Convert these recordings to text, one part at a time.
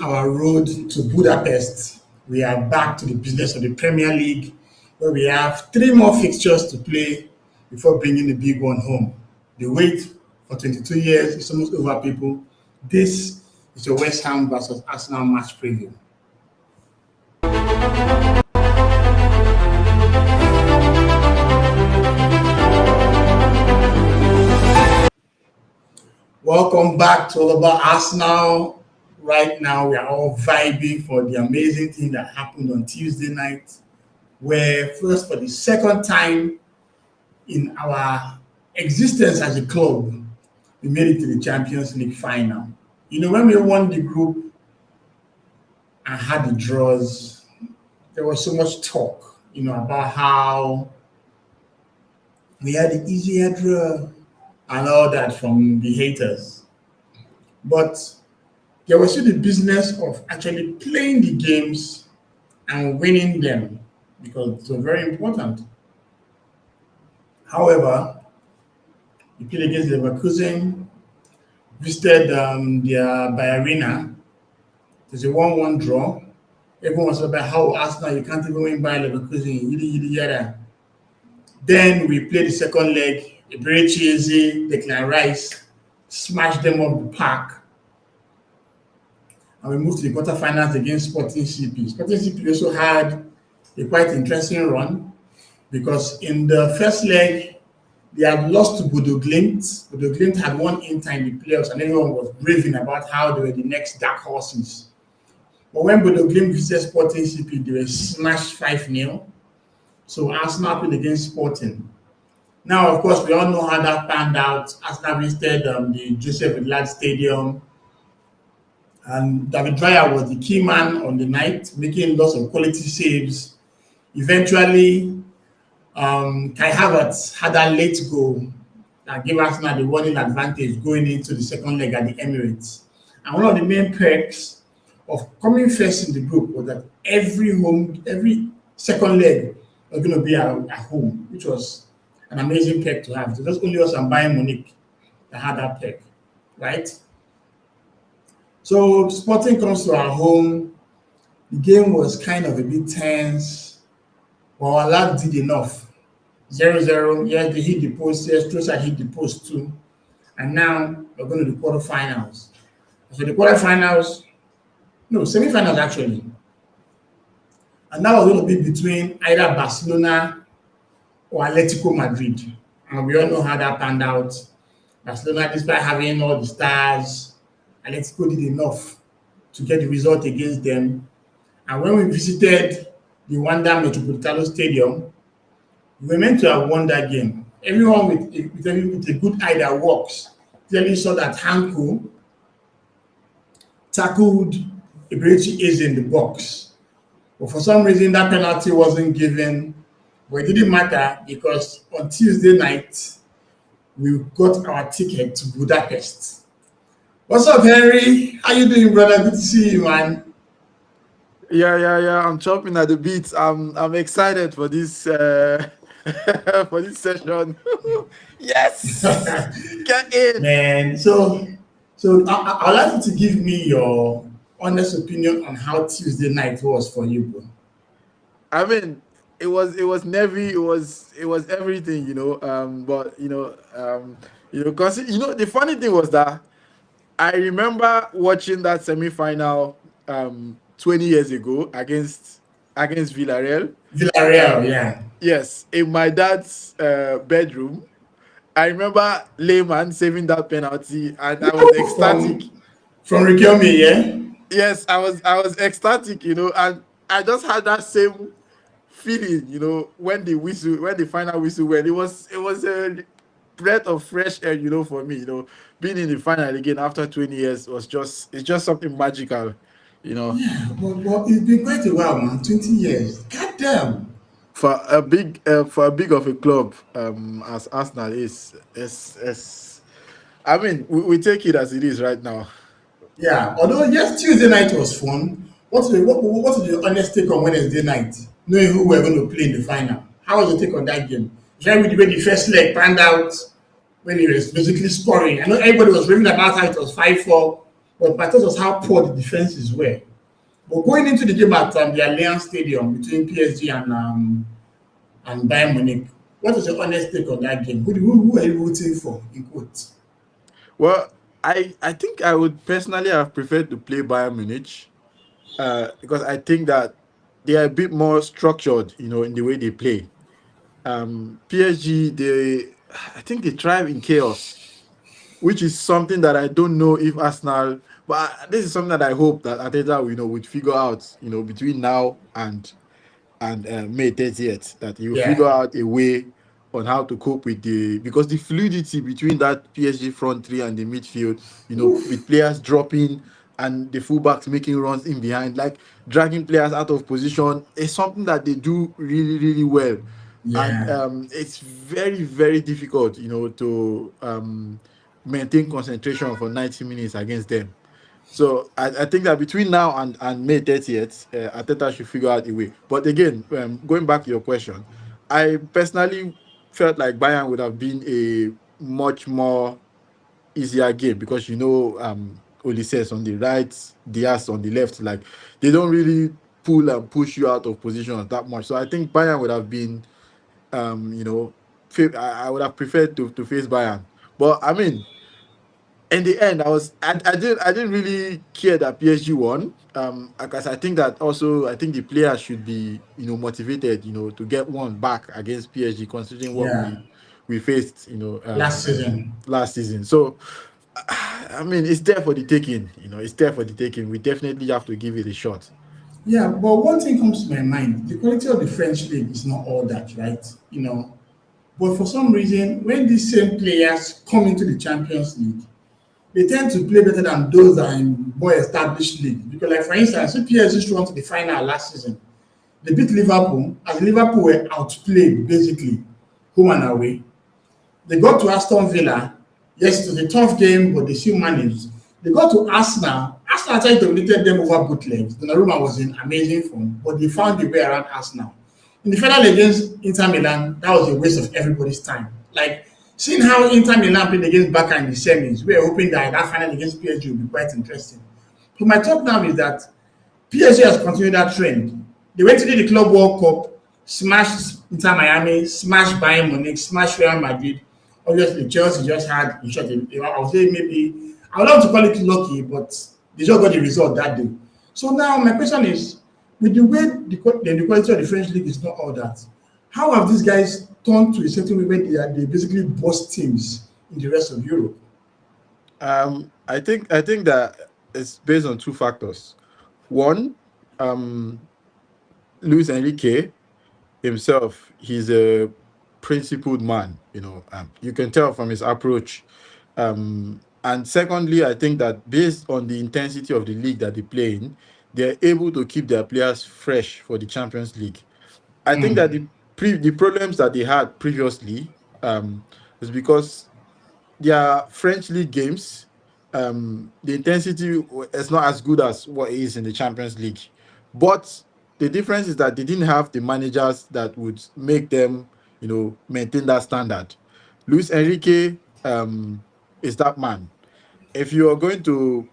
our road to Budapest. We are back to the business of the Premier League, where we have three more fixtures to play before bringing the big one home. The wait for 22 years is almost over, people. This is your West Ham versus Arsenal match preview. Welcome back to All About Arsenal. Right now, we are all vibing for the amazing thing that happened on Tuesday night, where first for the second time in our existence as a club, we made it to the Champions League final. You know, when we won the group and had the draws, there was so much talk, about how we had the easier draw and all that from the haters. But there was still the business of actually playing the games and winning them because it's very important. However, we played against Leverkusen, visited their by arena. There's a 1-1 draw. Everyone was about how Arsenal, you can't even win by Leverkusen, yada. Then we played the second leg. Eberechi, Declan Rice, smashed them off the park. And we moved to the quarterfinals against Sporting CP. Sporting CP also had a quite interesting run because in the first leg, they had lost to Bodo Glimt. Bodo Glimt had won Inter in the playoffs, and everyone was raving about how they were the next dark horses. But when Bodo Glimt visited Sporting CP, they were smashed 5-0. So Arsenal played against Sporting. Now, of course, we all know how that panned out. Arsenal visited the Joseph Edlard Stadium. And David Raya was the key man on the night, making lots of quality saves. Eventually, Kai Havertz had that late goal that gave Arsenal the winning advantage going into the second leg at the Emirates. And one of the main perks of coming first in the group was that every second leg was going to be at home, which was an amazing perk to have. So that's only us and Bayern Munich that had that perk, right? So Sporting comes to our home. The game was kind of a bit tense, but our lads did enough. 0-0, yes, they hit the post, yes, Trossard hit the post too. And now we're going to the quarterfinals. So the semifinals actually. And that was going to be between either Barcelona or Atletico Madrid. And we all know how that panned out. Barcelona, despite having all the stars, Atletico did enough to get the result against them. And when we visited the Wanda Metropolitano Stadium, we were meant to have won that game. Everyone with a good eye that works clearly saw that Hanko tackled Eberechi Eze in the box. But for some reason, that penalty wasn't given. But it didn't matter because on Tuesday night, we got our ticket to Budapest. What's up, Henry? How you doing, brother? Good to see you, man. Yeah. I'm chopping at the beat. I'm excited for this for this session. Yes, get in, man. So I'd like you to give me your honest opinion on how Tuesday night was for you, bro. I mean, it was Navy, it was everything, but because the funny thing was that I remember watching that semi-final 20 years ago against Villarreal. Yeah. Yes, in my dad's bedroom. I remember Lehmann saving that penalty, and I was ecstatic. From Riquelme, yeah. Yes, I was ecstatic, and I just had that same feeling, when the final whistle went. It was a breath of fresh air, for me, being in the final again after 20 years it's just something magical, Yeah, but it's been quite a while, man. 20 years. God damn. For a big of a club as Arsenal is I mean, we take it as it is right now. Yeah, although yes, Tuesday night was fun. What was your honest take on Wednesday night, knowing who we're going to play in the final? How was your take on that game? Shall we debate the first leg panned out when he was basically scoring? I know everybody was raving about how it was 5-4, But my thought was how poor the defenses were. But going into the game at the Allianz Stadium between PSG and Bayern Munich, what was your honest take on that game? Who are you rooting for, in quotes? Well, I think I would personally have preferred to play Bayern Munich, because I think that they are a bit more structured, in the way they play. PSG, I think they thrive in chaos, which is something that I don't know if Arsenal. But this is something that I hope that Arteta, would figure out, between now and May 30th, that you Yeah, figure out a way on how to cope with because the fluidity between that PSG front three and the midfield, with players dropping and the fullbacks making runs in behind, like dragging players out of position, is something that they do really, really well. And yeah, it's very, very difficult, to maintain concentration for 90 minutes against them. So I think that between now and May 30th, Ateta should figure out a way. But again, going back to your question, I personally felt like Bayern would have been a much more easier game because Olises on the right, Diaz on the left, like they don't really pull and push you out of position that much. So I think Bayern would have been, I would have preferred to face Bayern. But I mean, in the end, I didn't really care that PSG won. Because I think that also I think the players should be motivated to get one back against PSG considering what yeah. we faced Last season. last season. So I mean it's there for the taking. It's there for the taking. We definitely have to give it a shot. Yeah, but one thing comes to my mind: the quality of the French league is not all that, right? But for some reason, when these same players come into the Champions League, they tend to play better than those that are in more established leagues. Because, like for instance, if PSG went to the final last season, they beat Liverpool, and Liverpool were outplayed basically, home and away. They got to Aston Villa. Yes, it was a tough game, but they still managed. They got to Arsenal. Arsenal actually dominated them over both legs. Donnarumma was in amazing form, but they found a way around Arsenal. In the final against Inter Milan, that was a waste of everybody's time. Like, seeing how Inter Milan played against Barca in the semis, we were hoping that that final against PSG would be quite interesting. So my talk now is that PSG has continued that trend. They went to the Club World Cup, smashed Inter Miami, smashed Bayern Munich, smashed Real Madrid. Obviously, Chelsea just had, in short, I would say maybe, I would love to call it lucky, but they just got the result that day. So now my question is, with the way the quality of the French league is not all that, how have these guys turned to a certain way where they basically boss teams in the rest of Europe? I think that it's based on two factors. One, um, Luis Enrique himself, he's a principled man. You can tell from his approach. And secondly, I think that based on the intensity of the league that they play in, they're able to keep their players fresh for the Champions League. I think that the problems that they had previously is because their French league games, the intensity is not as good as what it is in the Champions League. But the difference is that they didn't have the managers that would make them, maintain that standard. Luis Enrique is that man. If you are going to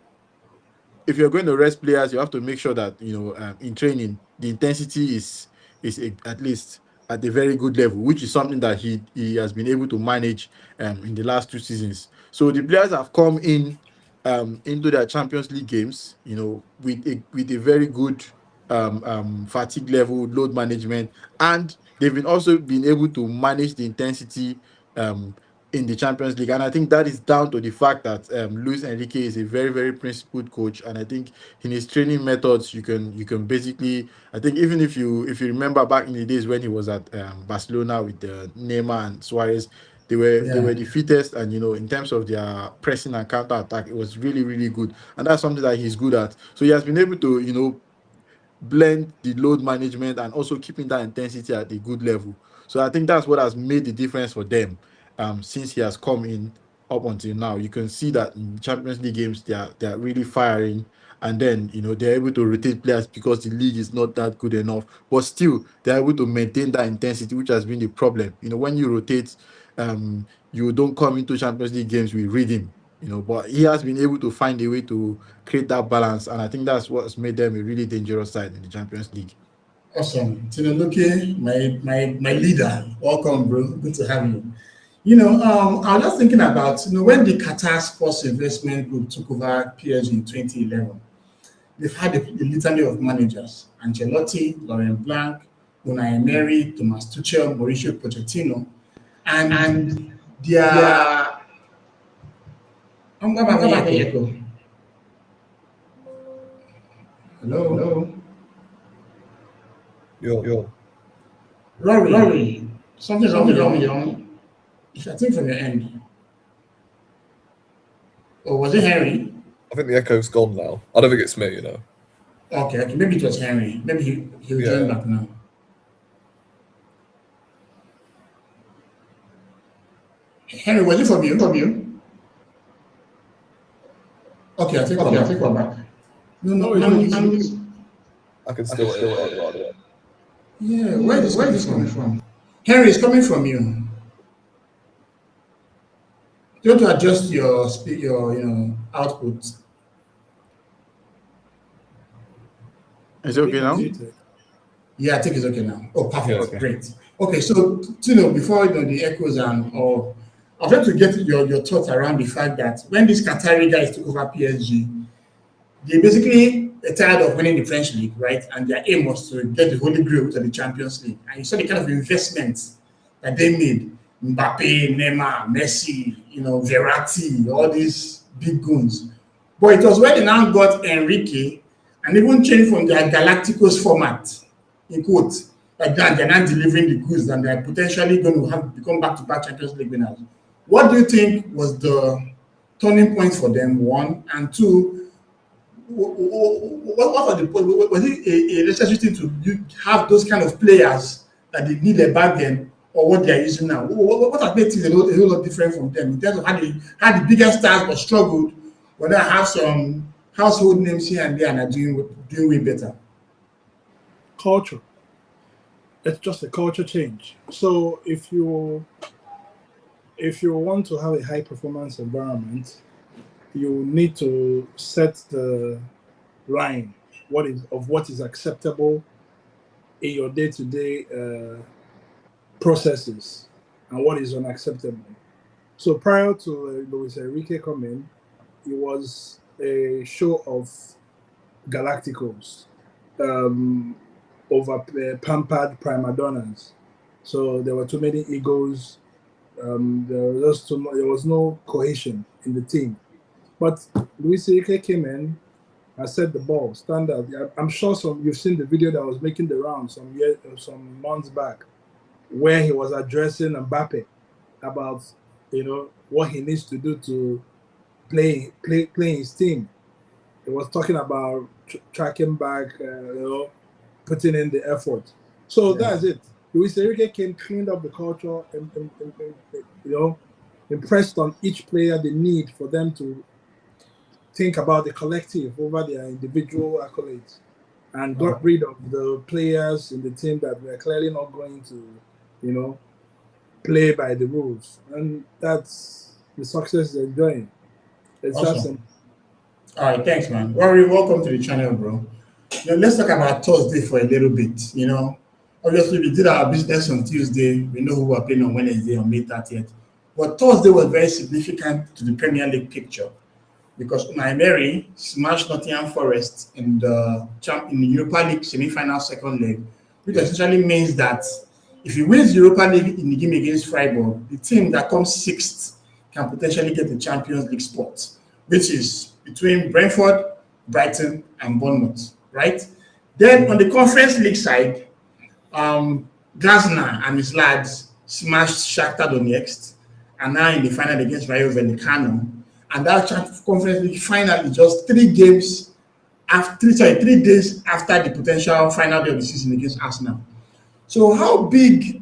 if you're going to rest players, you have to make sure that in training the intensity is at least at a very good level, which is something that he has been able to manage in the last 2 seasons. So the players have come in into their Champions League games, with a very good fatigue level, load management, and they've been also been able to manage the intensity um, in the Champions League. And I think that is down to the fact that Luis Enrique is a very, very principled coach. And I think in his training methods, you can basically, I think even if you remember back in the days when he was at Barcelona with Neymar and Suarez, they were Yeah. the fittest, and in terms of their pressing and counter attack, it was really, really good. And that's something that he's good at. So he has been able to blend the load management and also keeping that intensity at a good level. So I think that's what has made the difference for them since he has come in up until now. You can see that in Champions League games they are really firing, and then they're able to rotate players because the league is not that good enough. But still, they're able to maintain that intensity, which has been the problem. When you rotate, you don't come into Champions League games with rhythm. But he has been able to find a way to create that balance, and I think that's what's made them a really dangerous side in the Champions League. Awesome. Tinuloke, my leader. Welcome, bro. Good to have you. I was just thinking about, when the Qatar Sports Investment Group took over PSG in 2011, they've had a litany of managers: Ancelotti, Laurent Blanc, Unai Emery, Thomas Tuchel, Mauricio Pochettino, and their. their I'm having echo. Hello? yo. Rory. Something's wrong with your own. I think from your end. Or was it Henry? I think the echo's gone now. I don't think it's me, Okay. Maybe it was Henry. Maybe he'll join back now. Henry, was it from you? Okay, I think we're back. No, I can still hear it. yeah, where is this coming from? Henry, it's coming from you. You have to adjust your output. Is it okay now? Yeah, I think it's okay now. Oh, perfect. Yeah. Okay. Great. Okay, so before the echoes and all, I'd like to get your thoughts around the fact that when these Qatari guys took over PSG, they basically are tired of winning the French league, right? And their aim was to get the Holy Grail to the Champions League. And you saw the kind of investments that they made. Mbappe, Neymar, Messi, Verratti, all these big guns. But it was when they now got Enrique and even changed from their Galacticos format, in quotes, like that they're not delivering the goods and they're potentially going to have become back-to-back Champions League winners. What do you think was the turning point for them, one? And two, what was it a necessary thing to have those kind of players that they needed back then, or what they are using now? What have made things a whole lot different from them in terms of how the bigger stars but struggled, but now have some household names here and there and are doing way better? Culture. It's just a culture change. So if you want to have a high performance environment, you need to set the line what is acceptable in your day-to-day processes and what is unacceptable. So prior to Luis Enrique coming, it was a show of Galacticos over pampered prima donnas. So there were too many egos. There was no cohesion in the team. But Luis Enrique came in and set the ball standard. I'm sure you've seen the video that was making the round some months back, where he was addressing Mbappe about what he needs to do to play his team. He was talking about tracking back, putting in the effort. So that's it. Luis Enrique cleaned up the culture, and impressed on each player the need for them to think about the collective over their individual accolades, and got rid of the players in the team that were clearly not going to, play by the rules. And that's the success they're enjoying. It's Awesome. that simple. All right, thanks, man. Rory, welcome to the channel, bro. Let's talk about Thursday for a little bit. Obviously, we did our business on Tuesday. We know who we're playing on Wednesday on May 30th. But Thursday was very significant to the Premier League picture because Unai Emery smashed Nottingham Forest in the Europa League semi-final second leg, which essentially means that if he wins Europa League in the game against Freiburg, the team that comes sixth can potentially get the Champions League spot, which is between Brentford, Brighton, and Bournemouth, right? Then on the Conference League side, Glasner and his lads smashed Shakhtar Donetsk, and now in the final against Rayo Vallecano. And that Conference League final is just 3 days after the potential final day of the season against Arsenal. So how big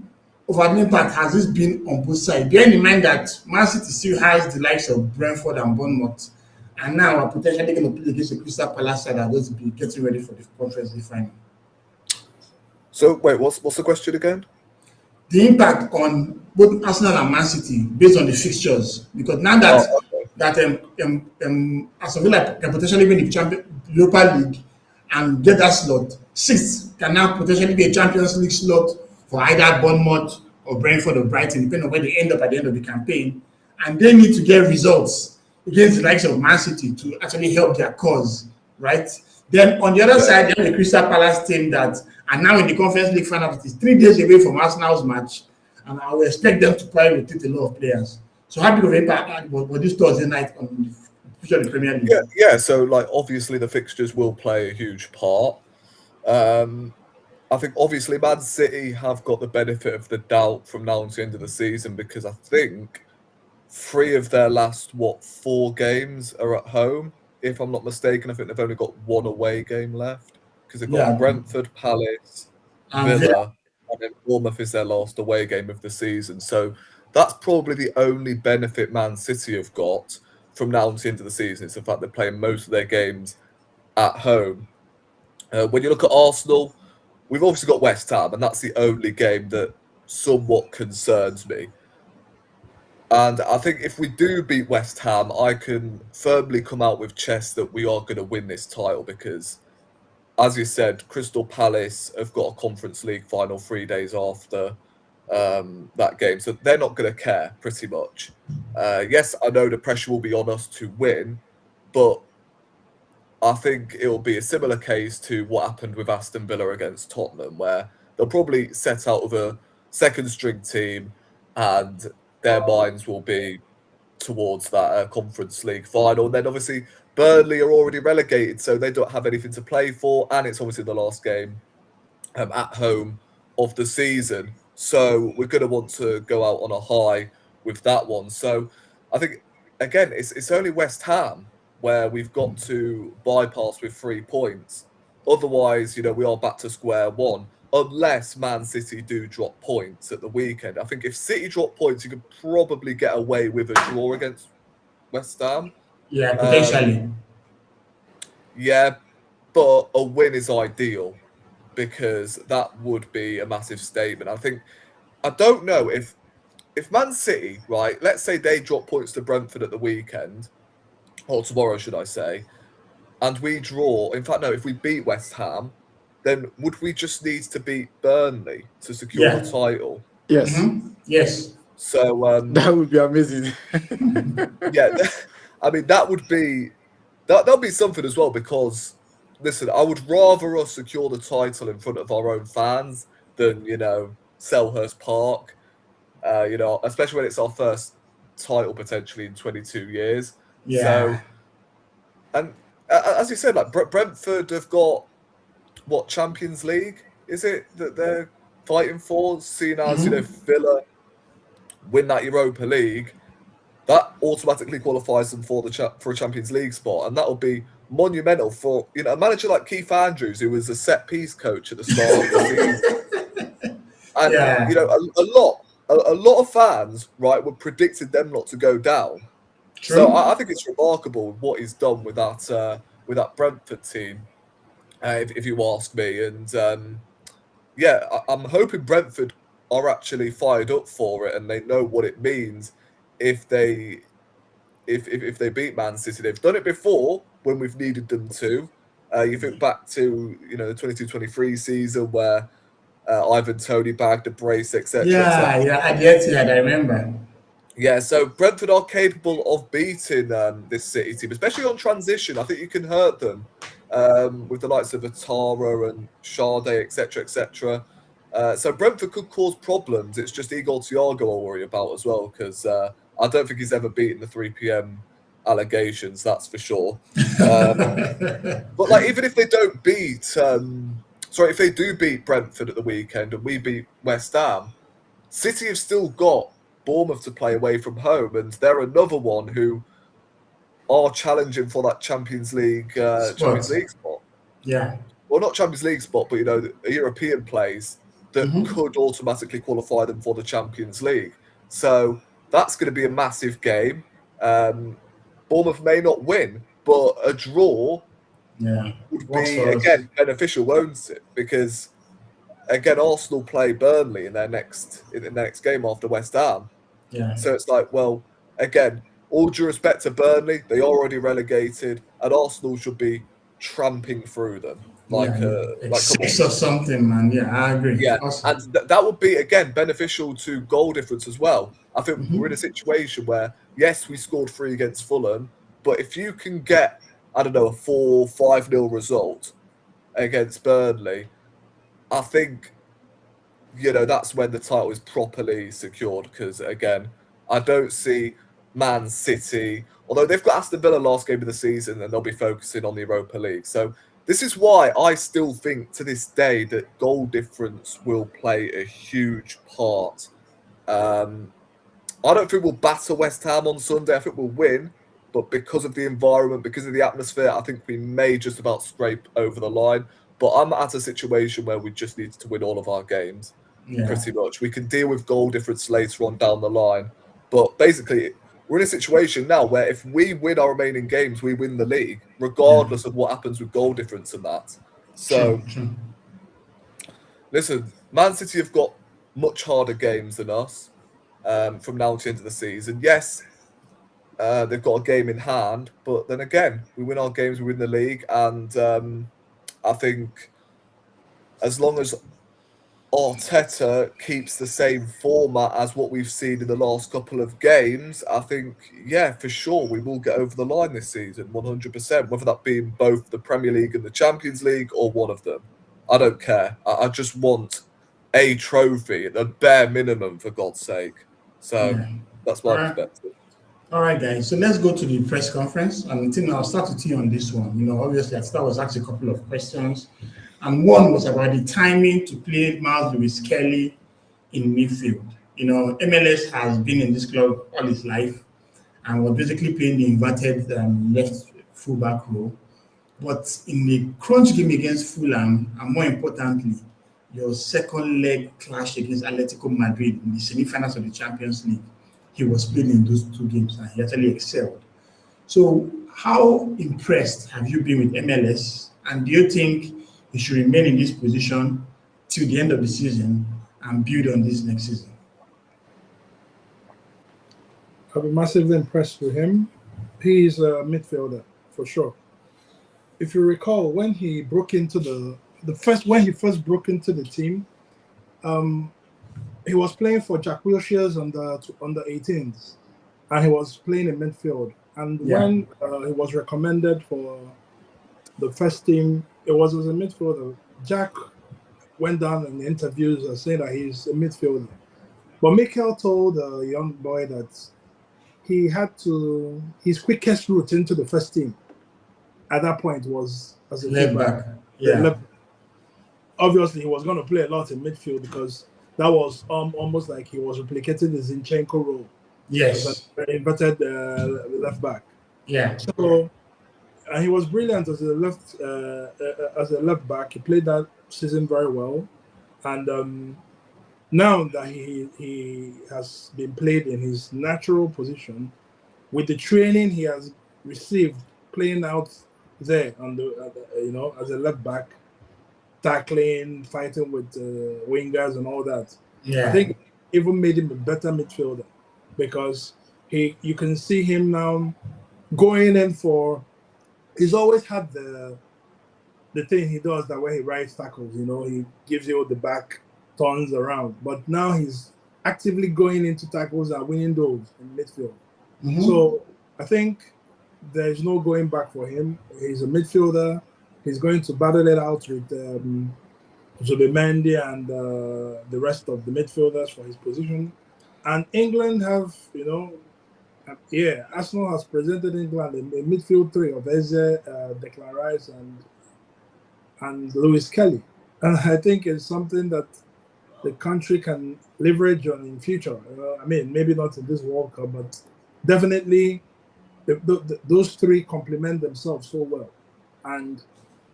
of an impact has this been on both sides? Bearing in mind that Man City still has the likes of Brentford and Bournemouth, and now we're potentially going to play against the Crystal Palace side that will be getting ready for the Conference League final. So wait, what's the question again? The impact on both Arsenal and Man City based on the fixtures, because now that that Aston Villa can potentially win the Europa League and get that slot. Sixth can now potentially be a Champions League slot for either Bournemouth or Brentford or Brighton, depending on where they end up at the end of the campaign. And they need to get results against the likes of Man City to actually help their cause, right? Then on the other side, you have the Crystal Palace team that are now in the Conference League final. It is 3 days away from Arsenal's match, and I will expect them to probably rotate a lot of players. So how big of an impact was this Thursday night on the future of the Premier League? Yeah. So like, obviously the fixtures will play a huge part. I think obviously Man City have got the benefit of the doubt from now until the end of the season, because I think 3 of their last 4 games are at home. If I'm not mistaken, I think they've only got 1 away game left, because they've got Brentford, Palace, Villa, and then Bournemouth is their last away game of the season. So that's probably the only benefit Man City have got from now until the end of the season. It's the fact they're playing most of their games at home. When you look at Arsenal, we've obviously got West Ham, and that's the only game that somewhat concerns me. And I think if we do beat West Ham, I can firmly come out with chest that we are going to win this title, because, as you said, Crystal Palace have got a Conference League final 3 days after that game, so they're not going to care, pretty much. Yes, I know the pressure will be on us to win, but I think it will be a similar case to what happened with Aston Villa against Tottenham, where they'll probably set out with a second-string team, and their minds will be towards that Conference League final. And then obviously Burnley are already relegated, so they don't have anything to play for, and it's obviously the last game at home of the season. So we're going to want to go out on a high with that one. So I think, again, it's only West Ham where we've got to bypass with 3 points. Otherwise, we are back to square one, unless Man City do drop points at the weekend. I think if City drop points, you could probably get away with a draw against West Ham. Yeah, potentially. Yeah, but a win is ideal, because that would be a massive statement. I don't know if Man City, right, let's say they drop points to Brentford at the weekend, or tomorrow, should I say, and we draw. In fact, no, if we beat West Ham, then would we just need to beat Burnley to secure the title? Yes. Mm-hmm. Yes. So that would be amazing. Yeah, I mean that'll be something as well, because listen, I would rather us secure the title in front of our own fans than Selhurst Park. Especially when it's our first title potentially in 22 years. Yeah. So, and as you said, like Brentford have got what, Champions League is it that they're fighting for? Seeing as Villa win that Europa League, that automatically qualifies them for for a Champions League spot, and that will be monumental for a manager like Keith Andrews, who was a set piece coach at the start of the season. And a lot of fans, right, were predicted them not to go down. True. So I think it's remarkable what he's done with that Brentford team, if you ask me. And I'm hoping Brentford are actually fired up for it, and they know what it means if they beat Man City. They've done it before when we've needed them to. You think back to the 22-23 season where Ivan Toney bagged a brace, etc. Yeah, at the Etihad, I remember. Yeah, so Brentford are capable of beating this City team, especially on transition. I think you can hurt them with the likes of Atara and Sade, etc., etc. So Brentford could cause problems. It's just Igor Thiago I'll worry about as well, because I don't think he's ever beaten the 3 p.m. allegations, that's for sure. But like, even if they don't beat, if they do beat Brentford at the weekend and we beat West Ham, City have still got Bournemouth to play away from home, and they're another one who are challenging for that Champions League spot. Yeah. Well, not Champions League spot, but a European place that could automatically qualify them for the Champions League. So that's going to be a massive game. Bournemouth may not win, but a draw would be again beneficial, won't it? Because again, Arsenal play Burnley in their next game after West Ham. Yeah. So it's like, well, again, all due respect to Burnley, they are already relegated, and Arsenal should be tramping through them. Like, yeah, come six on. or something, man. Yeah, I agree. Yeah, Awesome. and that would be, again, beneficial to goal difference as well. I think Mm-hmm. we're in a situation where, yes, we scored 3 against Fulham, but if you can get, I don't know, a 4-5-0 result against Burnley, I think, that's when the title is properly secured. Because, again, I don't see Man City, although they've got Aston Villa last game of the season and they'll be focusing on the Europa League. So this is why I still think to this day that goal difference will play a huge part. I don't think we'll batter West Ham on Sunday. I think we'll win, but because of the environment, because of the atmosphere, I think we may just about scrape over the line. But I'm at a situation where we just need to win all of our games, pretty much. We can deal with goal difference later on down the line. But basically, we're in a situation now where if we win our remaining games, we win the league, regardless of what happens with goal difference and that. So, True. listen, Man City have got much harder games than us from now to the end of the season. Yes, they've got a game in hand, but then again, we win our games, we win the league, and I think as long as Arteta keeps the same format as what we've seen in the last couple of games, I think, yeah, for sure, we will get over the line this season, 100%, whether that be in both the Premier League and the Champions League or one of them. I don't care. I just want a trophy, the bare minimum, for God's sake. So that's my All right. perspective. All right, guys. So let's go to the press conference. And I think I'll start with you on this one. Obviously, I was asked a couple of questions. And one was about the timing to play Miles Lewis Kelly in midfield. MLS has been in this club all his life and was basically playing the inverted left fullback role. But in the crunch game against Fulham, and more importantly, your second leg clash against Atletico Madrid in the semi-finals of the Champions League, he was playing in those 2 games and he actually excelled. So how impressed have you been with MLS? And do you think he should remain in this position till the end of the season and build on this next season? I've been massively impressed with him. He's a midfielder for sure. If you recall, when he broke into when he first broke into the team, he was playing for Jack Wilshere's under 18s, and he was playing in midfield. And when he was recommended for the first team, it was as a midfielder. Jack went down in the interviews and saying that he's a midfielder. But Mikel told the young boy that his quickest route into the first team at that point was as a left back. Yeah. Obviously, he was going to play a lot in midfield because that was almost like he was replicating the Zinchenko role. Yes. Inverted left back. Yeah. So, and he was brilliant as a left back. He played that season very well, and now that he has been played in his natural position, with the training he has received playing out there on as a left back, tackling, fighting with wingers and all that. Yeah. I think even made him a better midfielder because you can see him now going in for. He's always had the thing he does that when he rides tackles, he gives you the back turns around. But now he's actively going into tackles and winning those in midfield. Mm-hmm. So I think there's no going back for him. He's a midfielder. He's going to battle it out with Zubimendi and the rest of the midfielders for his position. And England have, Arsenal has presented England a midfield 3 of Eze, Declan Rice, and Lewis Kelly. And I think it's something that the country can leverage on in future. Maybe not in this World Cup, but definitely those 3 complement themselves so well. And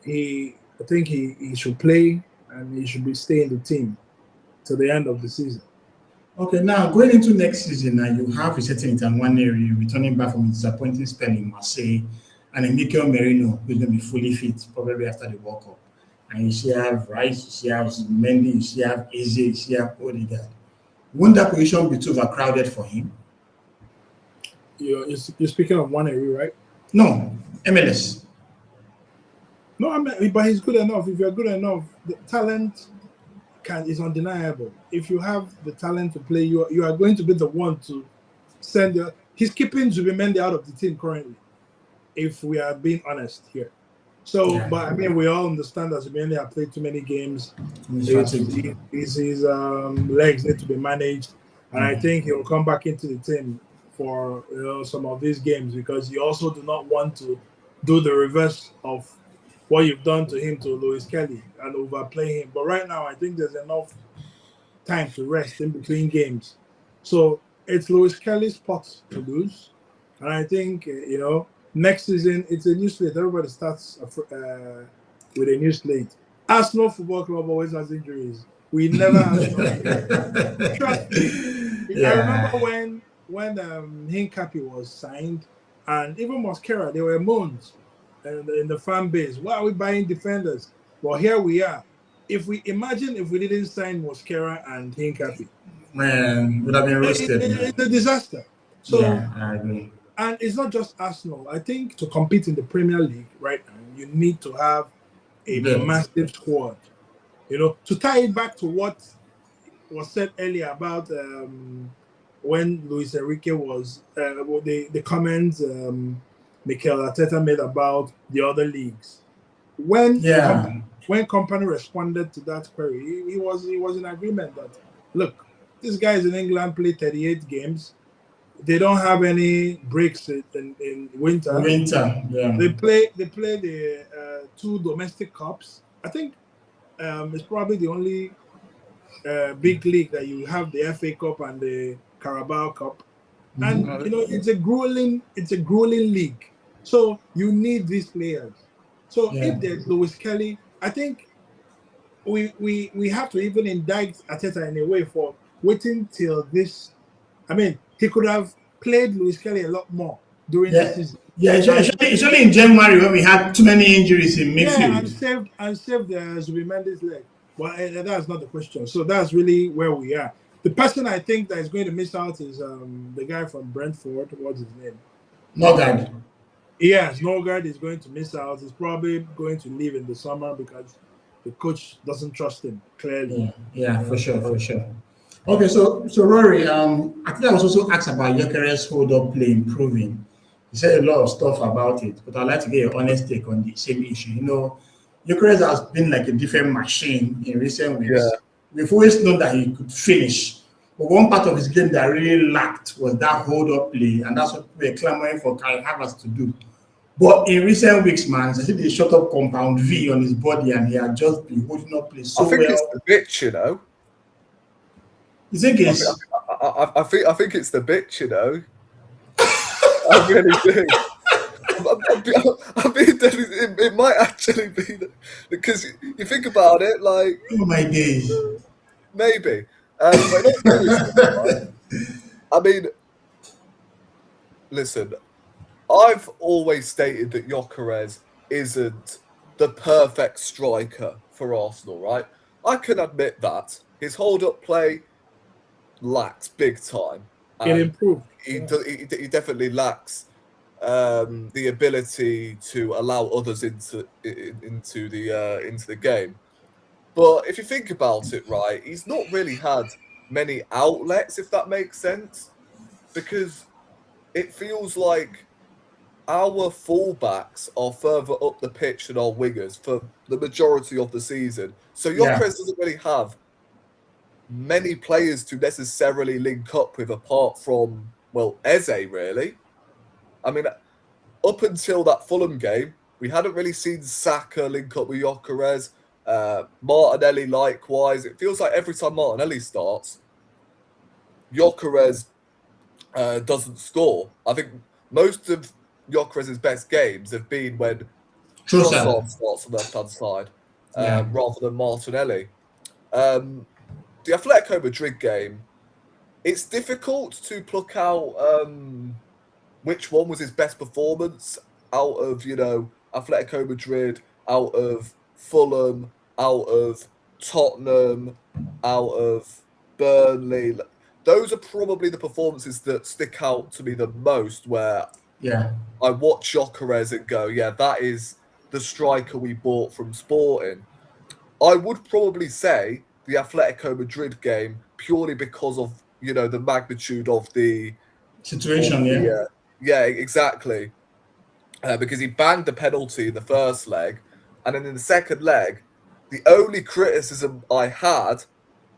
I think he should play and he should stay in the team to the end of the season. Okay, now going into next season, now you have a certain Nwaneri returning back from his disappointing spell in Marseille, and a Mikel Merino who's going to be fully fit probably after the World Cup. And you still have Rice, you still have Mendy, you still have Eze, you still have Odegaard. Won't that position be too overcrowded for him? you're speaking of one area, right? No, MLS. No, I mean, but he's good enough. If you're good enough, the talent is undeniable. If you have the talent to play, you are going to be the one to send your. He's keeping Zubimendi out of the team currently, if we are being honest here. So, Yeah. but I mean, we all understand that Zubimendi have played too many games. His legs need to be managed, and I think he will come back into the team for some of these games, because you also do not want to do the reverse of what you've done to him, to Lewis Kelly, and overplay him. But right now, I think there's enough time to rest in between games. So it's Lewis Kelly's spot to lose. And I think, next season, it's a new slate. Everybody starts with a new slate. Arsenal Football Club always has injuries. We never have. Trust me. Yeah. I remember when Hincapi was signed, and even Mosquera, there were moans in the fan base. Why are we buying defenders? Well, here we are. If we didn't sign Mosquera and Hincapi, Man, would have been roasted. it's a disaster. So, yeah, I agree. and it's not just Arsenal. I think to compete in the Premier League right now, you need to have a massive squad. To tie it back to what was said earlier about when Luis Enrique was the comments Mikel Arteta made about the other leagues. When Company responded to that query, he was in agreement that, look, these guys in England play 38 games. They don't have any breaks in winter. Yeah. They play the 2 domestic cups. I think it's probably the only big league that you have the FA Cup and the Carabao Cup. And it's a grueling league. So you need these players. So if there's Lewis Kelly, I think we have to even indict Arteta in a way for waiting till this. I mean, he could have played Lewis Kelly a lot more during the season. Yeah, it's only in January when we had too many injuries in midfield. Yeah, and saved Zubimendi's leg. Well, that's not the question. So that's really where we are. The person I think that is going to miss out is the guy from Brentford. What's his name? Norgard. Yes, Norgard is going to miss out. He's probably going to leave in the summer because the coach doesn't trust him, clearly. Yeah, for sure. Okay, so Rory, I think I was also asked about Gyökeres hold-up play improving. You said a lot of stuff about it, but I'd like to get your honest take on the same issue. Gyökeres has been like a different machine in recent weeks. Yeah. We've always known that he could finish. But one part of his game that really lacked was that hold-up play, and that's what we're clamoring for Kai Havertz to do. But in recent weeks, man, I think they shot up compound V on his body, and he had just been holding up play so well. I think it's the bitch, You think it's? I think it's the bitch, I really do. It might actually be because you think about it, like, Oh my days. maybe. But not seriously, I mean, listen, I've always stated that Gyökeres isn't the perfect striker for Arsenal, right? I can admit that his hold-up play lacks big time. It improved. He definitely lacks the ability to allow others into the game. But if you think about it, right, he's not really had many outlets, if that makes sense, because it feels like our fullbacks are further up the pitch than our wingers for the majority of the season. So Gyökeres doesn't really have many players to necessarily link up with apart from, Eze, really. I mean, up until that Fulham game, we hadn't really seen Saka link up with Gyökeres. Martinelli likewise. It feels like every time Martinelli starts, Gyökeres doesn't score. I think most of Gyökeres' best games have been when Trossard starts on the left-hand side rather than Martinelli. The Atletico Madrid game, it's difficult to pluck out which one was his best performance out of, Atletico Madrid, out of Fulham, out of Tottenham, out of Burnley. those are probably the performances that stick out to me the most, where Yeah. I watch Gyökeres and go, yeah, that is the striker we bought from Sporting. I would probably say the Atletico Madrid game, purely because of, you know, the magnitude of the Situation, yeah. yeah, exactly. Because he banged the penalty in the first leg, and then in the second leg, the only criticism I had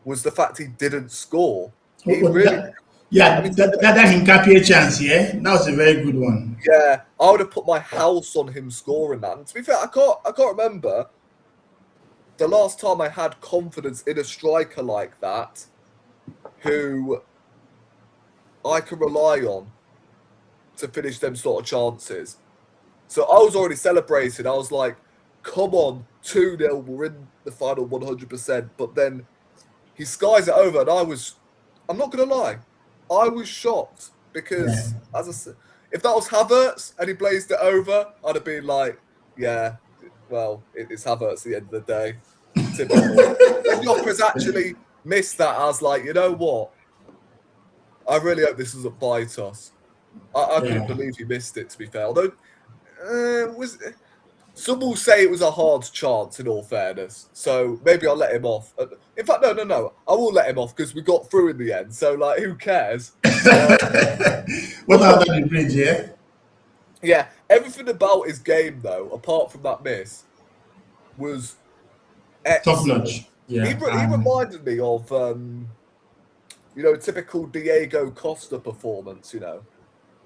was the fact he didn't score. He really, I mean, That Hincapié chance, yeah, that was a very good one. yeah, I would have put my house on him scoring that. And to be fair, I can't remember the last time I had confidence in a striker like that, who I can rely on to finish them sort of chances. So I was already celebrating. I was like, come on, 2-0, we're in the final 100%. But then he skies it over, and I'm not going to lie, I was shocked because, as I said, if that was Havertz and he blazed it over, I'd have been like, yeah, well, it's Havertz at the end of the day. Typical. When Gyökeres actually missed that, I was like, you know what? I really hope this doesn't bite us. I couldn't believe he missed it, to be fair. Although, some will say it was a hard chance, in all fairness. So maybe I'll let him off. In fact, no. I will let him off because we got through in the end. So, like, who cares? What about the bridge, yeah? Yeah, everything about his game, though, apart from that miss, was Top excellent. notch. Yeah. He reminded me of, you know, typical Diego Costa performance, you know.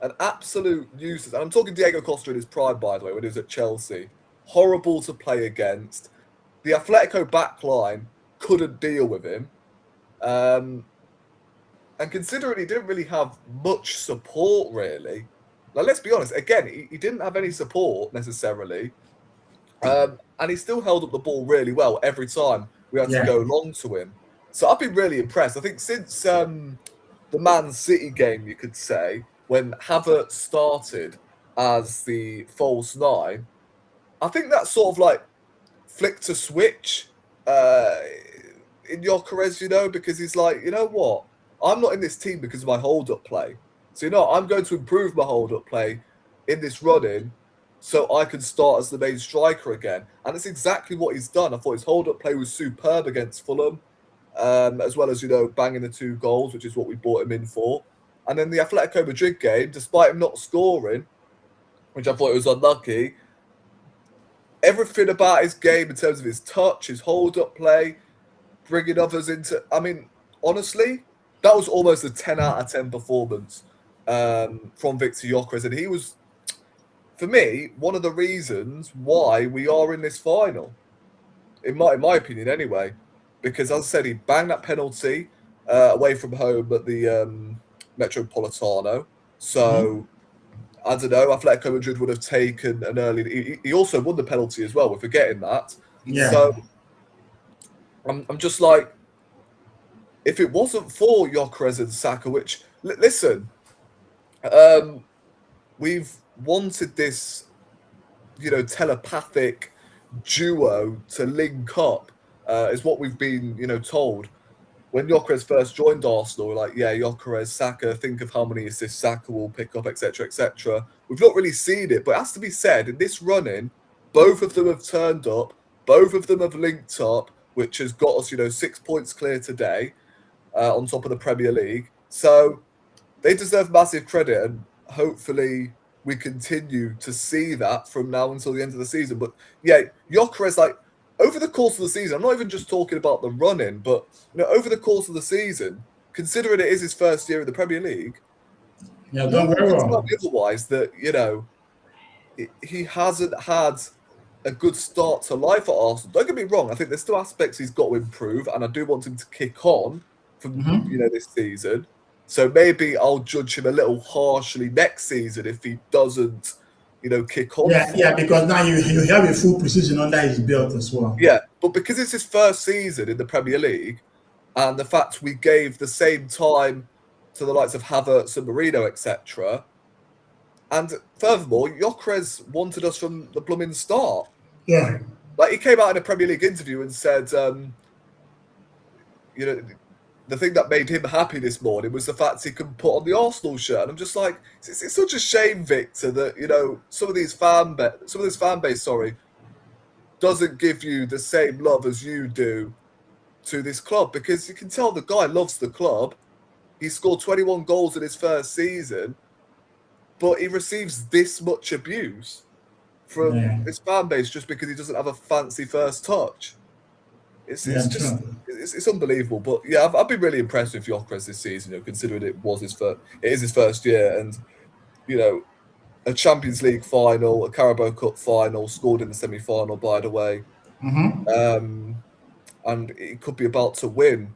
An absolute nuisance. And I'm talking Diego Costa in his prime, by the way, when he was at Chelsea. Horrible to play against. The Atletico backline couldn't deal with him. And considering he didn't really have much support, really. Like, let's be honest, again, he didn't have any support, necessarily. And he still held up the ball really well every time we had to go long to him. So I've been really impressed. I think since the Man City game, you could say, when Havertz started as the false nine, I think that sort of like flicked a switch in Gyökeres, you know, because he's like, you know what? I'm not in this team because of my hold-up play. So, you know, I'm going to improve my hold-up play in this run-in so I can start as the main striker again. And it's exactly what he's done. I thought his hold-up play was superb against Fulham, as well as, you know, banging the 2 goals, which is what we bought him in for. And then the Atletico Madrid game, despite him not scoring, which I thought was unlucky, everything about his game in terms of his touch, his hold-up play, bringing others into... I mean, honestly, that was almost a 10 out of 10 performance from Victor Gyökeres. And he was, for me, one of the reasons why we are in this final. In my opinion, anyway. Because, as I said, he banged that penalty away from home at the... Metropolitano. So, I don't know, Atletico Madrid would have taken an early... He also won the penalty as well, we're forgetting that. Yeah. So, I'm just like, if it wasn't for Gyökeres and Saka, which, listen, we've wanted this, you know, telepathic duo to link up, is what we've been, you know, told. When Gyökeres first joined Arsenal, we're like, yeah, Gyökeres, Saka, think of how many assists Saka will pick up, etc., etc. We've not really seen it, but it has to be said, in this run-in, both of them have turned up, both of them have linked up, which has got us, you know, 6 points clear today, on top of the Premier League. So they deserve massive credit, and hopefully we continue to see that from now until the end of the season. But yeah, Gyökeres, like, over the course of the season, I'm not even just talking about the run-in, but, you know, over the course of the season, considering it is his first year in the Premier League, Yeah, done very well. otherwise that, you know, he hasn't had a good start to life at Arsenal. Don't get me wrong, I think there's still aspects he's got to improve, and I do want him to kick on from, you know, this season. So maybe I'll judge him a little harshly next season if he doesn't, you know, kick on. Yeah, because now you have a full precision under his belt as well. Yeah, but because it's his first season in the Premier League, and the fact we gave the same time to the likes of Havertz and Marino, etc., and furthermore, Gyökeres wanted us from the blooming start. Yeah. Like, he came out in a Premier League interview and said, you know, the thing that made him happy this morning was the fact he can put on the Arsenal shirt. And I'm just like, it's such a shame, Victor, that some of this fan base, doesn't give you the same love as you do to this club, because you can tell the guy loves the club. He scored 21 goals in his first season, but he receives this much abuse from his fan base just because he doesn't have a fancy first touch. It's unbelievable. But yeah, I've been really impressed with Gyökeres this season, considering it is his first year, and a Champions League final, a Carabao Cup final, scored in the semi-final, by the way. And he could be about to win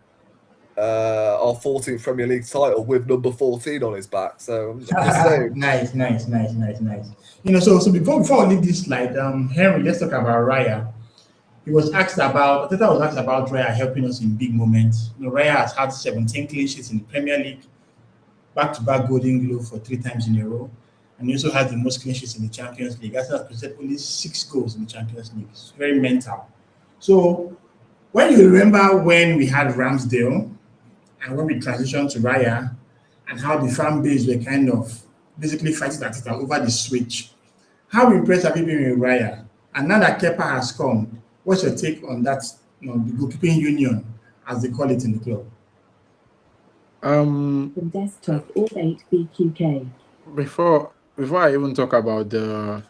our 14th Premier League title with number 14 on his back. So I'm just saying. Nice. So before we leave this slide, Henry, let's talk about Raya. He was asked about, Arteta was asked about Raya helping us in big moments. Raya has had 17 clean sheets in the Premier League, back-to-back Golden Glove for 3 times in a row. And he also has the most clean sheets in the Champions League. Arsenal has conceded only 6 goals in the Champions League. It's very mental. So when you remember when we had Ramsdale and when we transitioned to Raya and how the fan base were kind of basically fighting Arteta over the switch, how impressed have you been with Raya? And now that Kepa has come, what's your take on that, the goalkeeping union, as they call it in the club? From desktop all 8 BQK. Before I even talk about the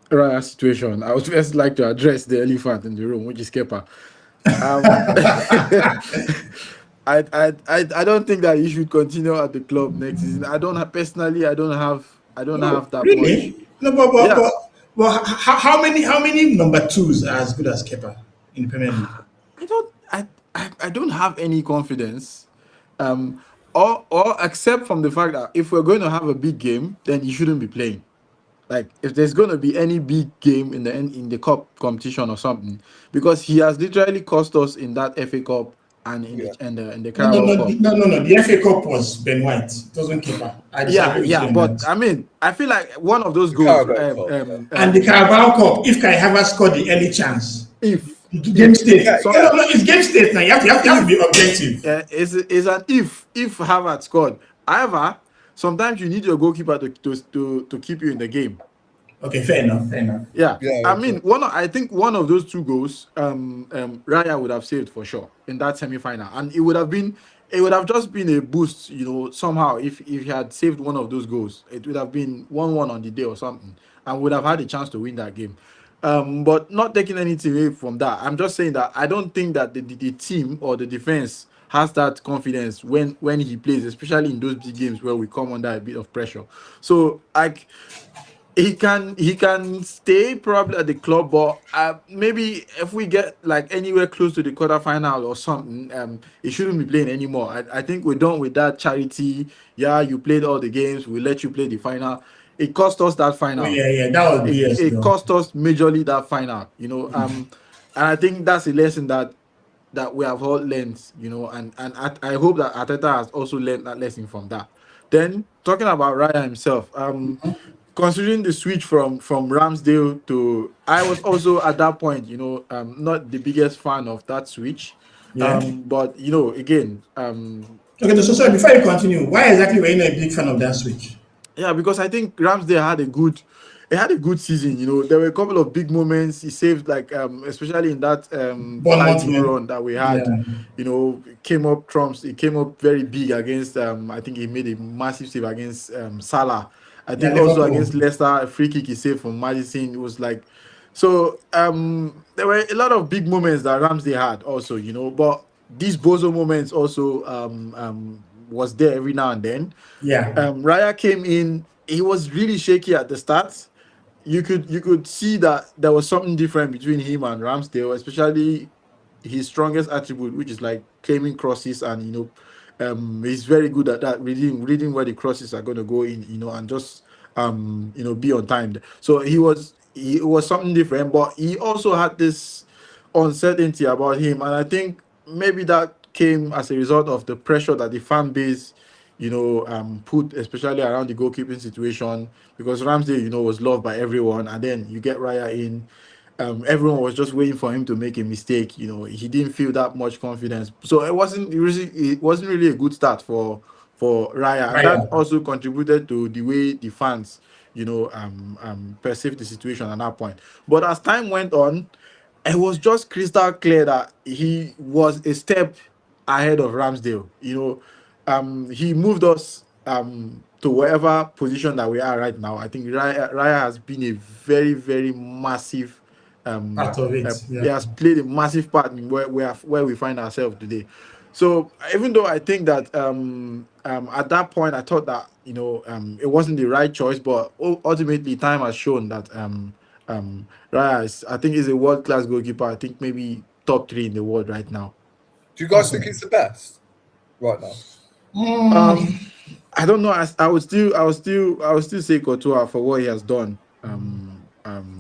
Raya situation, I would first like to address the elephant in the room, which is Kepa. I don't think that he should continue at the club next season. I don't have that really? much. No, but how many number 2s are as good as Kepa in the Premier League? I don't have any confidence. Or except from the fact that if we're going to have a big game, then he shouldn't be playing. Like, if there's going to be any big game in the cup competition or something, because he has literally cost us in that FA Cup and in the Carabao Cup. No. The FA Cup was Ben White. It wasn't Kepa. But I mean, I feel like one of those goals. And the Carabao Cup, if Kai Havertz scored the early chance, game state. It's game state now. You have to be objective. It's an if Havertz scored. However, sometimes you need your goalkeeper to keep you in the game. Okay, fair enough. Yeah. I think one of those 2 goals, Raya would have saved for sure in that semi-final, and it would have just been a boost, somehow if he had saved one of those goals, it would have been 1-1 on the day or something, and would have had a chance to win that game. But not taking anything away from that, I'm just saying that I don't think that the team or the defense has that confidence when he plays, especially in those big games where we come under a bit of pressure. So he can stay probably at the club, but maybe if we get like anywhere close to the quarterfinal or something, he shouldn't be playing anymore. I think we're done with that charity. Yeah, you played all the games, we let you play the final. It cost us that final. That was BS. It cost us majorly that final, and I think that's a lesson that we have all learned, and I hope that Arteta has also learned that lesson from that. Then talking about Raya himself, considering the switch from Ramsdale to, I was also at that point, not the biggest fan of that switch. But again, okay, so sorry, before you continue, why exactly were you not a big fan of that switch? Yeah, because I think Ramsdale had a good season. There were a couple of big moments. He saved, like especially in that title run that we had. Came up trumps. He came up very big against. I think he made a massive save against Salah. I think also against Leicester, a free kick he saved from Madison. It was like, so there were a lot of big moments that Ramsdale had also. But these bozo moments also was there every now and then. Raya came in. He was really shaky at the start. You could see that there was something different between him and Ramsdale, especially his strongest attribute, which is like claiming crosses, and he's very good at that, reading where the crosses are going to go in, and just be on time. So he was something different, but he also had this uncertainty about him, and I think maybe that came as a result of the pressure that the fan base put, especially around the goalkeeping situation, because Ramsdale was loved by everyone, and then you get Raya in, everyone was just waiting for him to make a mistake. You know, he didn't feel that much confidence, so it wasn't really a good start for Raya, and that Right. also contributed to the way the fans, perceived the situation at that point. But as time went on, it was just crystal clear that he was a step ahead of Ramsdale. He moved us to whatever position that we are right now. I think Raya has been a very, very massive. Part of it. He Yeah. has played a massive part in where we find ourselves today. So even though I think that at that point I thought that it wasn't the right choice, but ultimately time has shown that Raya I think is a world class goalkeeper. I think maybe top 3 in the world right now. Do you guys Awesome. think he's the best right now? I don't know. I would still say Courtois for what he has done.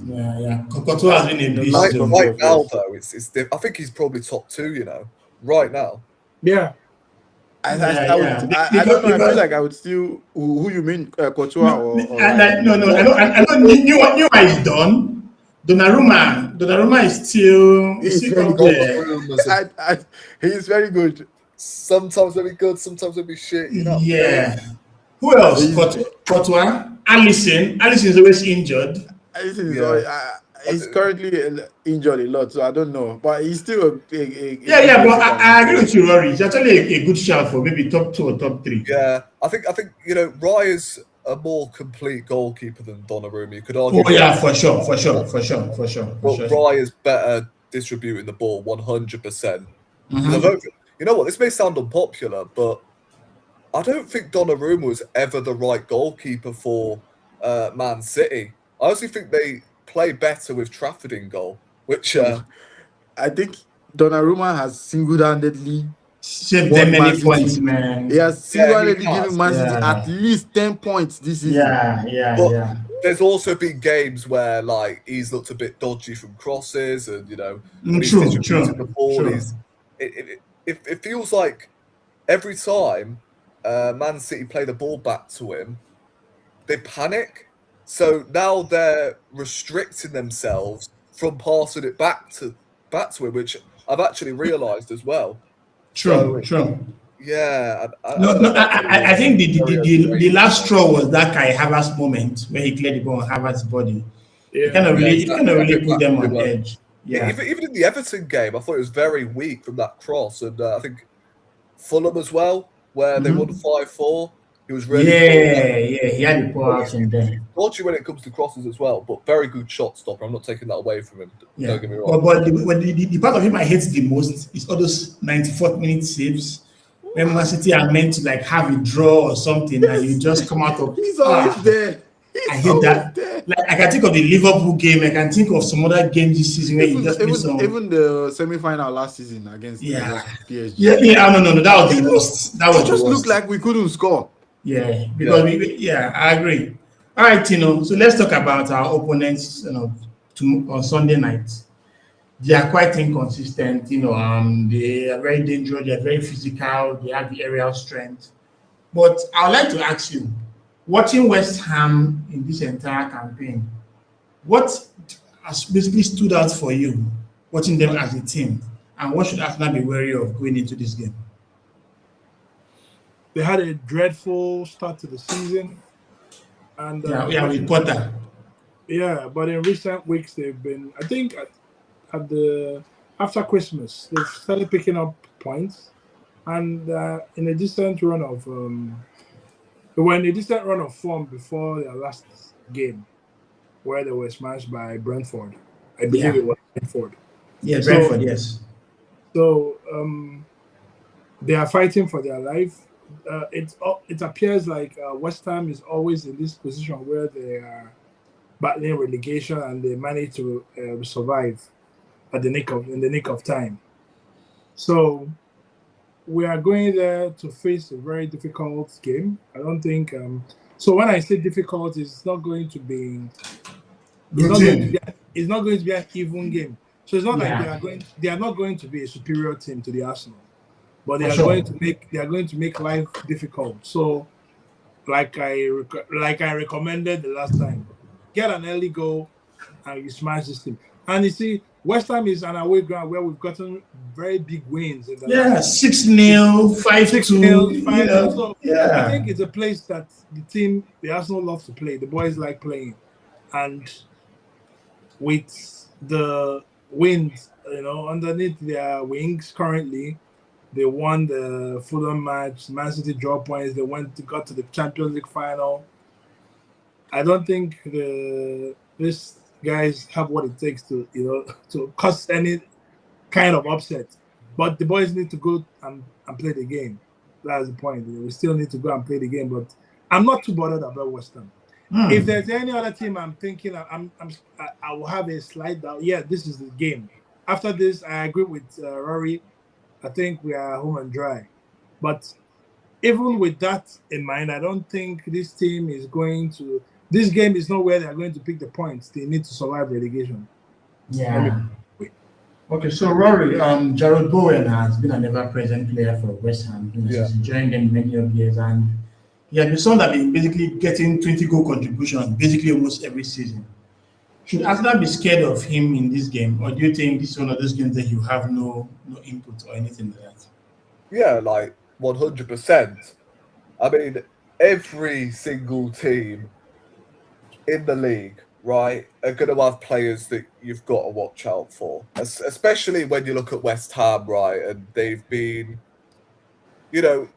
Yeah. Courtois has been a the beast. last Right, couple right of now, years. though, I think he's probably top 2. Right now. Yeah. I Because, don't know. I feel like I would still. Who you mean, Courtois or Raya? no. I know. New is done. Donnarumma is He's still very up good. there. He's very good. Sometimes very good, sometimes very shit. Yeah. Who else? Courtois. Alisson is always injured. He's currently injured a lot, so I don't know. But he's still a Yeah. good But goalkeeper. I agree with you, Rory. It's actually a good shout for maybe top 2 or top 3. Yeah, I think Raya's a more complete goalkeeper than Donnarumma. You could argue. Oh yeah, for sure. But Raya's better distributing the ball 100%. Because I don't. You know what? This may sound unpopular, but I don't think Donnarumma was ever the right goalkeeper for Man City. I honestly think they play better with Trafford in goal, which I think Donnarumma has single-handedly saved them won Man many City. points, man. He has he single-handedly given has. Man City Yeah. at least 10 points this season. Yeah. There's also been games where he's looked a bit dodgy from crosses, and when he's True. distributing the ball, it feels like every time Man City play the ball back to him, they panic. So now they're restricting themselves from passing it back to him, which I've actually realised as well. True. Yeah, I think the last straw was that Kai Havertz moment where he cleared the ball on Havertz's body. Yeah. It kind of really exactly. put them on edge. Yeah. Even in the Everton game, I thought it was very weak from that cross, and I think Fulham as well, where they won 5-4. He was really He had the power out in there. dodgy when it comes to crosses as well, but very good shot stopper. I'm not taking that away from him. Yeah. Don't get me wrong. But the part of him I hate the most is all those 94th minute saves when Man City are meant to have a draw or something and you just come out of. He's always there. I hate that. There. I can think of the Liverpool game. I can think of some other games this season where you just miss some. Even the semi-final last season against PSG. Yeah. No. That was the worst. That was It just the worst. looked like we couldn't score. Yeah, because I agree. All right, Tino. So let's talk about our opponents. On Sunday night, they are quite inconsistent. They are very dangerous. They are very physical. They have the aerial strength. But I would like to ask you, watching West Ham in this entire campaign, what has basically stood out for you watching them as a team, and what should Arsenal be wary of going into this game? They had a dreadful start to the season, and with Potter. Yeah, but in recent weeks they've been. I think after Christmas they've started picking up points, and in a decent run of they were in a decent run of form before their last game, where they were smashed by Brentford. I believe it was Brentford. Yeah, Brentford. Yes. So they are fighting for their life. It appears like West Ham is always in this position where they are battling relegation and they manage to survive in the nick of time. So we are going there to face a very difficult game. I don't think so. When I say difficult, it's not going to be. It's not going to be an even game. So it's not like they are not going to be a superior team to the Arsenal. But they are going to make life difficult. So, like I recommended the last time, get an early goal and you smash this team. And you see, West Ham is an away ground where we've gotten very big wins in the Yeah, last 6-0, 5-2. 6-0, You 5-0. know, So yeah. I think it's a place that the Arsenal love to play. The boys like playing. And with the wins, underneath their wings currently, they won the Fulham match. Man City dropped points. They got to the Champions League final. I don't think these guys have what it takes to to cause any kind of upset. But the boys need to go and play the game. That's the point. We still need to go and play the game. But I'm not too bothered about West Ham. If there's any other team I'm thinking I will have a slight doubt. Yeah, this is the game. After this, I agree with Rory. I think we are home and dry. But even with that in mind, I don't think this team is going to. This game is not where they're going to pick the points. They need to survive relegation. Yeah. Okay, so Rory, Jared Bowen has been an ever-present player for West Ham. He's joined them many of years, and he has been someone that been basically getting 20-goal contributions basically almost every season. Should Arsenal be scared of him in this game, or do you think this is one of those games that you have no input or anything like that? Yeah, like 100%. I mean, every single team in the league, right, are going to have players that you've got to watch out for, especially when you look at West Ham, right, and they've been, you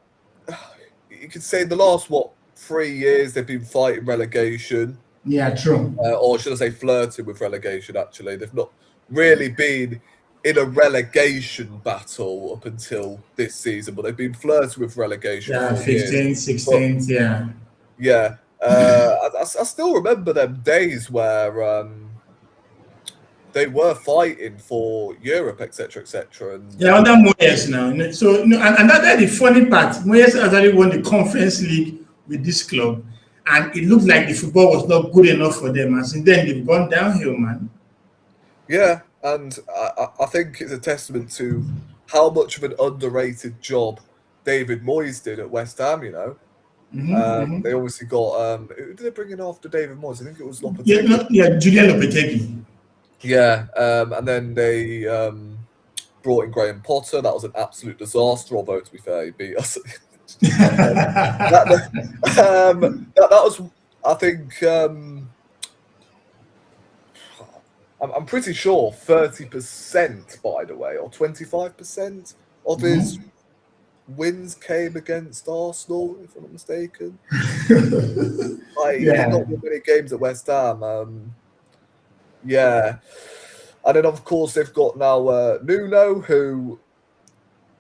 could say the last, 3 years they've been fighting relegation. Yeah, true. Or should I say flirting with relegation, actually. They've not really been in a relegation battle up until this season, but they've been flirting with relegation Yeah, for years. 15th, 16th, yeah. Yeah. I still remember them days where they were fighting for Europe, etc., etc. Yeah, under Moyes now. So, and that's the funny part. Moyes actually won the Conference League with this club, and it looked like the football was not good enough for them. And since then, they've gone downhill, man. Yeah, and I think it's a testament to how much of an underrated job David Moyes did at West Ham, They obviously got who did they bring in after David Moyes? I think it was Lopetegui. Julian Lopetegui. Yeah, and then they brought in Graham Potter. That was an absolute disaster, although to be fair, he beat us. that was, I think, I'm pretty sure 30%, by the way, or 25% of his wins came against Arsenal, if I'm not mistaken. He did not win many games at West Ham. Yeah. And then, of course, they've got now Nuno, who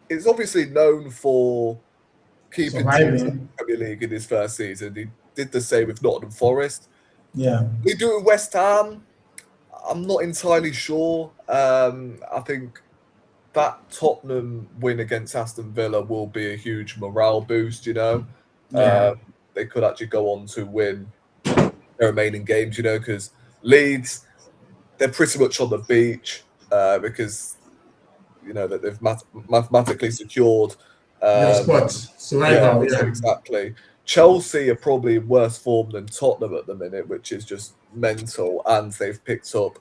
is obviously known for keeping teams in the Premier League in his first season. He did the same with Nottingham Forest. Yeah. They do it West Ham. I'm not entirely sure. I think that Tottenham win against Aston Villa will be a huge morale boost, They could actually go on to win their remaining games, because Leeds, they're pretty much on the beach because, that they've mathematically secured spots. Survival, exactly. Chelsea are probably in worse form than Tottenham at the minute, which is just mental, and they've picked up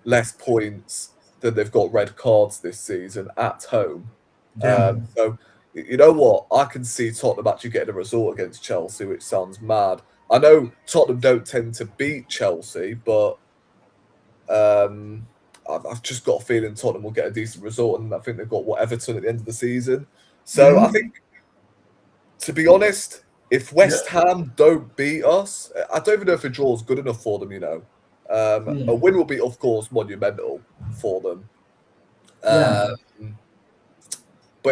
less points than they've got red cards this season at home. So, you know what? I can see Tottenham actually getting a result against Chelsea, which sounds mad. I know Tottenham don't tend to beat Chelsea, but I've just got a feeling Tottenham will get a decent result, and I think they've got Everton at the end of the season. So I think, to be honest, if West Ham don't beat us, I don't even know if a draw is good enough for them, A win will be, of course, monumental for them. But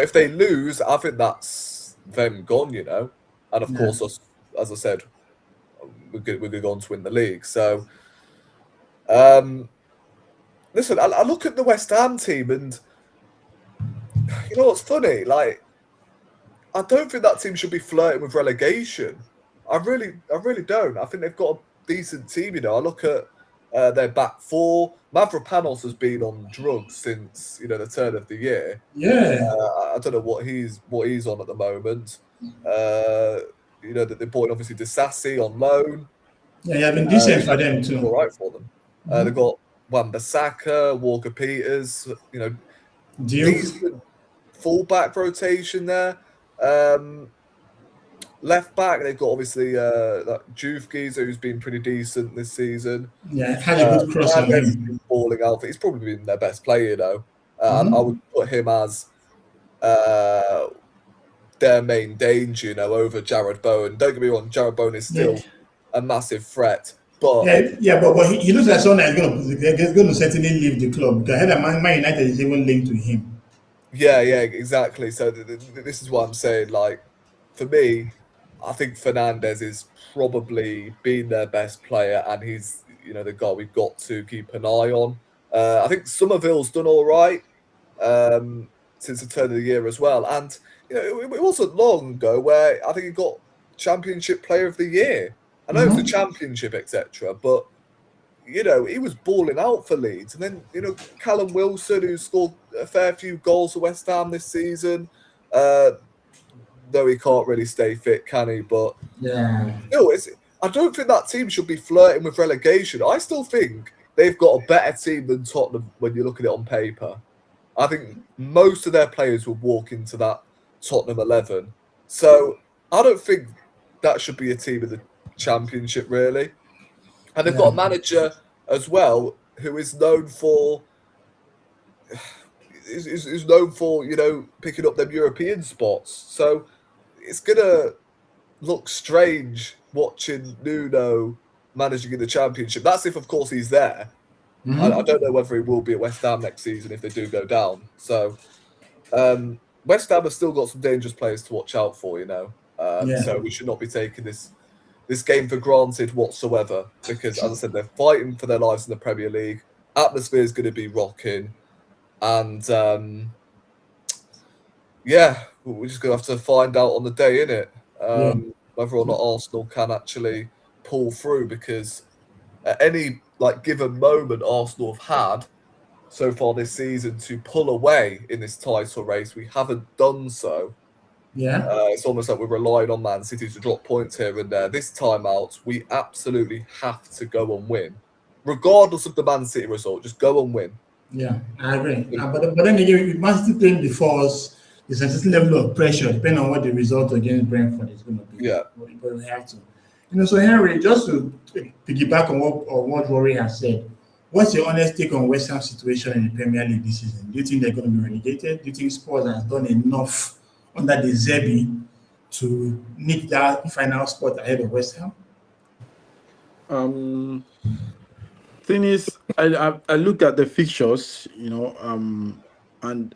if they lose, I think that's them gone, And of course, us, as I said, we're going to go on to win the league. So, listen, I look at the West Ham team, and you know what's funny? I don't think that team should be flirting with relegation. I really don't. I think they've got a decent team. I look at their back four. Mavropanos has been on drugs since the turn of the year. Yeah. I don't know what he's on at the moment. That they bought in, obviously Disassi on loan. Yeah, been decent for them too. All right for them. They've got Wan-Bissaka, Walker Peters, you know, Duke. decent fullback rotation there. Left back, they've got obviously that Juve geezer who's been pretty decent this season. Yeah, had a good cross on Hernandez has him. been balling out. He's probably been their best player, you know. And I would put him as their main danger, you know, over Jared Bowen. Don't get me wrong, Jared Bowen is still a massive threat. But but he looks like someone that's going to certainly leave the club. Because I heard that Man United is even linked to him. yeah, exactly. So this is what I'm saying. Like, for me, I think Fernandez is probably been their best player, and he's, you know, the guy we've got to keep an eye on. I think Somerville's done all right since the turn of the year as well. And, you know, it wasn't long ago where I think he got Championship Player of the Year. I know it's the Championship, etc., but, you know, he was balling out for Leeds. And then, you know, Callum Wilson, who scored a fair few goals for West Ham this season, though he can't really stay fit, can he? But still, I don't think that team should be flirting with relegation. I still think they've got a better team than Tottenham when you look at it on paper. I think most of their players will walk into that Tottenham 11. So I don't think that should be a team in the Championship, really. And they've got a manager as well who is known for you know, picking up them European spots. So it's gonna look strange watching Nuno managing in the Championship. That's if, of course, he's there. I don't know whether he will be at West Ham next season if they do go down. So West Ham have still got some dangerous players to watch out for, you know. So we should not be taking this game for granted whatsoever, because, as I said, they're fighting for their lives in the Premier League. Atmosphere is going to be rocking, and we're just going to have to find out on the day, innit? Whether or not Arsenal can actually pull through, because at any given moment Arsenal have had so far this season to pull away in this title race, we haven't done so. It's almost like we're relying on Man City to drop points here and there. This time out, we absolutely have to go and win, regardless of the Man City result. Just go and win. Yeah, I agree. But then again, with Man City playing before us, there's a certain level of pressure depending on what the result against Brentford is going to be. But we have to. You know, so Henry, just to piggyback on what Rory has said, what's your honest take on West Ham's situation in the Premier League this season? Do you think they're going to be relegated? Do you think Spurs has done enough under the Zerbi to nick that final spot ahead of West Ham? Thing is, I looked at the fixtures, you know, and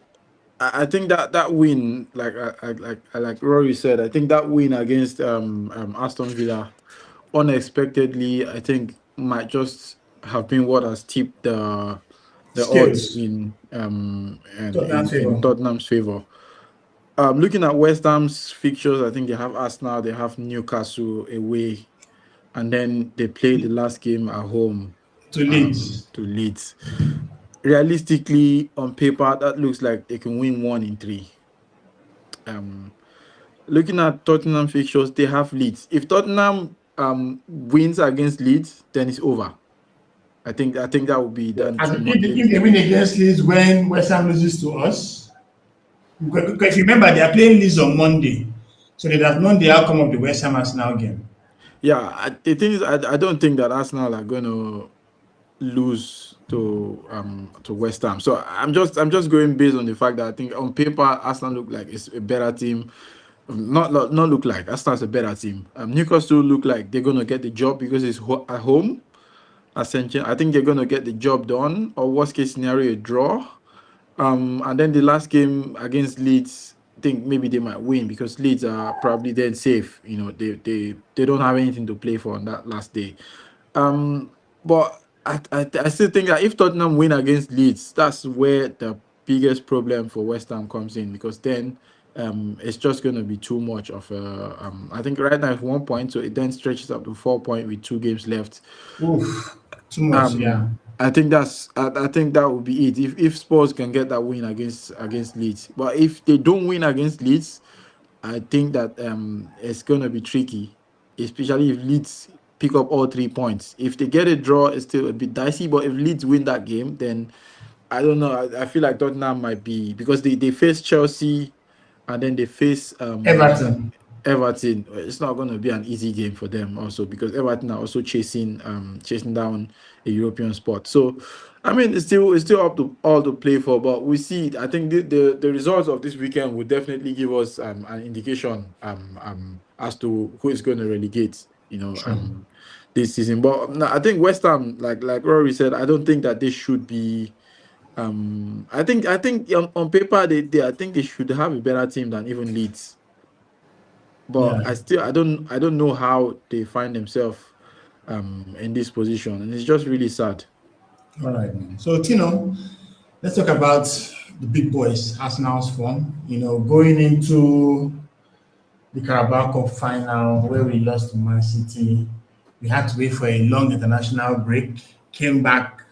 I think that win, like Rory said, I think that win against Aston Villa, unexpectedly, I think might just have been what has tipped the odds in Tottenham's favor. Looking at West Ham's fixtures, I think they have Arsenal, they have Newcastle away, and then they play the last game at home to Leeds. Realistically, on paper, that looks like they can win 1 in 3. Looking at Tottenham fixtures, they have Leeds. If Tottenham wins against Leeds, then it's over. I think that would be done. If they win against Leeds when West Ham loses to us, because if you remember, they are playing Leeds on Monday, so they have known the outcome of the West Ham Arsenal game. Yeah, the thing is, I don't think that Arsenal are going to lose to West Ham. So I'm just going based on the fact that I think on paper Arsenal look like it's a better team. Not look like Arsenal's a better team. Newcastle look like they're going to get the job because it's at home. Ascension, I think they're going to get the job done, or worst case scenario, a draw. And then the last game against Leeds, I think maybe they might win because Leeds are probably then safe. You know, they don't have anything to play for on that last day. But I still think that if Tottenham win against Leeds, that's where the biggest problem for West Ham comes in, because then it's just going to be too much of a. I think right now it's 1 point, so it then stretches up to 4 points with 2 games left. Oof, too much, yeah. I think that would be it. If Spurs can get that win against Leeds, but if they don't win against Leeds, I think that it's going to be tricky, especially if Leeds pick up all 3 points. If they get a draw, it's still a bit dicey. But if Leeds win that game, then I don't know. I feel like Tottenham might be, because they face Chelsea and then they face Everton. Everton. It's not going to be an easy game for them also, because Everton are also chasing down a European spot. So, I mean, it's still up to all to play for. But we see. I think the results of this weekend will definitely give us an indication as to who is going to relegate. This season. But no, I think West Ham, like Rory said, I don't think that they should be. I think on paper I think they should have a better team than even Leeds. But Yeah. I don't know how they find themselves in this position, and it's just really sad. All right, man. So, Tino, let's talk about the big boys, Arsenal's form. Going into the Carabao Cup final where we lost to Man City, we had to wait for a long international break, came back,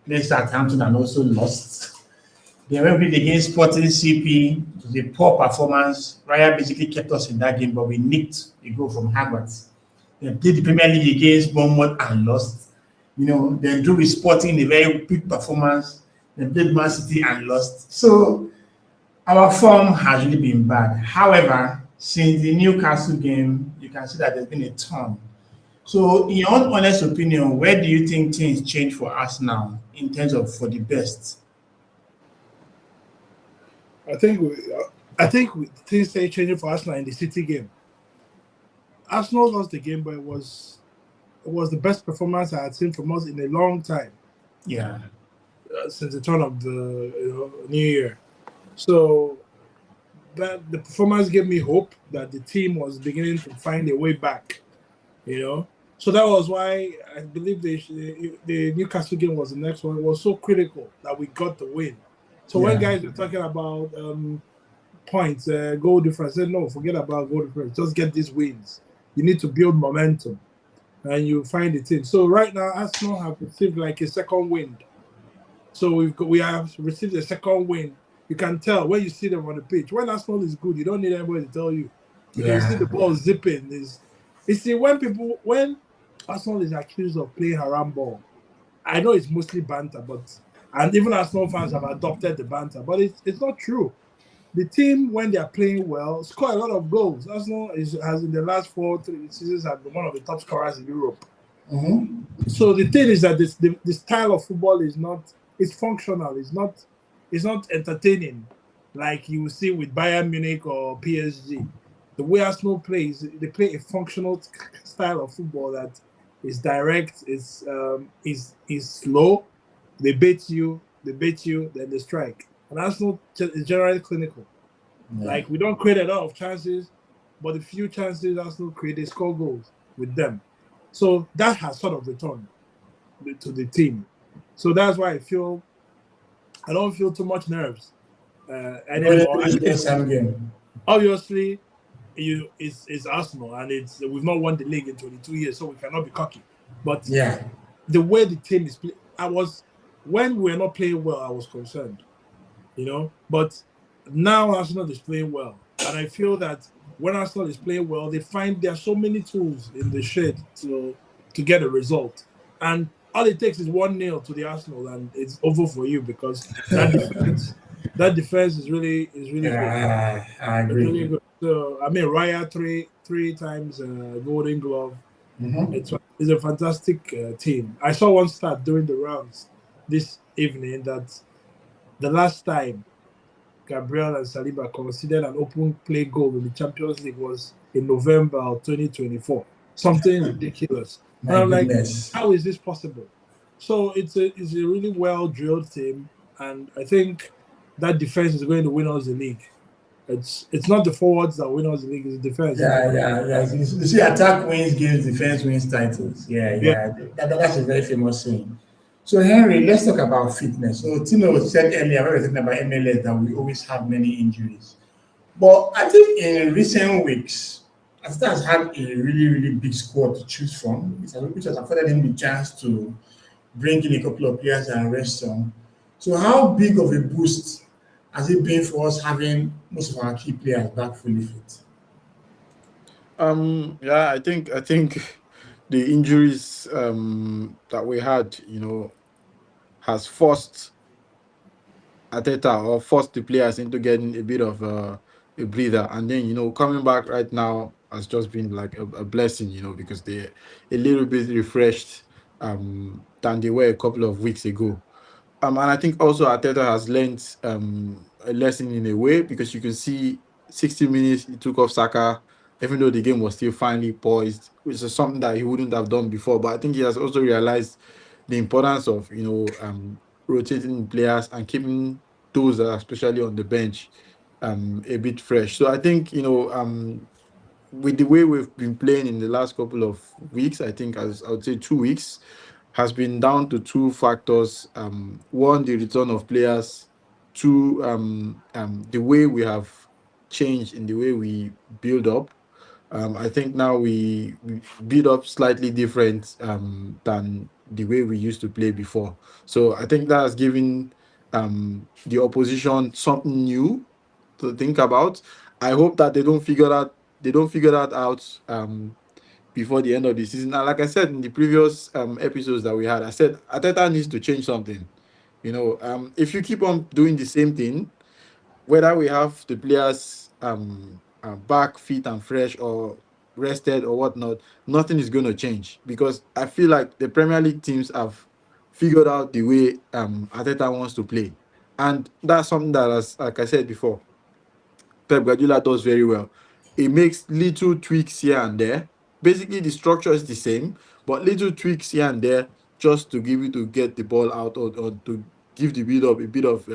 played Southampton and also lost. They went against Sporting CP. It was a poor performance. Raya basically kept us in that game, but we nicked a goal from Havertz. They played the Premier League against Bournemouth and lost. Then drew with Sporting, a very big performance. Then played Man City and lost. So our form has really been bad. However, since the Newcastle game, you can see that there's been a turn. So, in your own honest opinion, where do you think things change for us now in terms of for the best? I think things started changing for Arsenal in the City game. Arsenal lost the game, but it was the best performance I had seen from us in a long time. Yeah. Since the turn of the New Year. So that the performance gave me hope that the team was beginning to find a way back. So that was why I believe the Newcastle game was the next one. It was so critical that we got the win. So when guys were talking about points, goal difference, I said, no, forget about goal difference. Just get these wins. You need to build momentum, and you find the team. So right now, Arsenal have received like a second wind. So we have received a second win. You can tell when you see them on the pitch. When Arsenal is good, you don't need anybody to tell you. You can see the ball zipping. You see, when Arsenal is accused of playing haram ball, I know it's mostly banter, and even Arsenal fans have adopted the banter, but it's not true. The team, when they are playing well, score a lot of goals. Arsenal has in the last 3 seasons have been one of the top scorers in Europe. Mm-hmm. So the thing is that the style of football is not. It's functional. It's not entertaining, like you see with Bayern Munich or PSG. The way Arsenal plays, they play a functional style of football that is direct, is slow. They bait you, then they strike. And Arsenal is generally clinical. Yeah. Like, we don't create a lot of chances, but the few chances Arsenal create, they score goals with them. So that has sort of returned to the team. So that's why I don't feel too much nerves anymore. Obviously, it's Arsenal, and we've not won the league in 22 years, so we cannot be cocky. But the way the team is playing, when we were not playing well, I was concerned, But now Arsenal is playing well, and I feel that when Arsenal is playing well, they find there are so many tools in the shed to get a result, and all it takes is 1-0 to the Arsenal, and it's over for you, because that defense is really good. I agree. It's really good. So I mean, Raya three times Golden Glove. Mm-hmm. It's a fantastic team. I saw one stat during the rounds this evening that the last time Gabriel and Saliba considered an open play goal in the Champions League was in November of 2024. Something ridiculous. And I'm like, how is this possible? So it's a really well drilled team, and I think that defense is going to win us the league. It's not the forwards that win us the league; it's the defense. Yeah. You see, attack wins games, defense wins titles. Yeah. That's a very famous saying. So, Henry, let's talk about fitness. So, Tino said earlier, when we were talking about MLS, that we always have many injuries. But I think in recent weeks, Arteta has had a really, really big squad to choose from, which has afforded him the chance to bring in a couple of players and rest some. So, how big of a boost has it been for us having most of our key players back fully fit? I think the injuries that we had, has forced Arteta or forced the players into getting a bit of a breather, and then coming back right now has just been like a blessing, because they're a little bit refreshed than they were a couple of weeks ago. And I think also Arteta has learned a lesson in a way, because you can see 60 minutes he took off Saka, even though the game was still finely poised, which is something that he wouldn't have done before. But I think he has also realized the importance of rotating players and keeping those that are especially on the bench a bit fresh. So I think with the way we've been playing in the last couple of weeks, I think, as I would say 2 weeks, has been down to two factors. One, the return of players. Two, the way we have changed in the way we build up. I think now we build up slightly different than the way we used to play before. So I think that has given the opposition something new to think about. I hope that they don't figure that out before the end of the season. And like I said in the previous episodes that we had, I said Ateta needs to change something. If you keep on doing the same thing, whether we have the players back fit and fresh or rested or whatnot, nothing is going to change, because I feel like the Premier League teams have figured out the way Ateta wants to play, and that's something that, as like I said before, Pep Guardiola does very well. He makes little tweaks here and there. Basically, the structure is the same, but little tweaks here and there just to give you to get the ball out, or to give the build up a bit of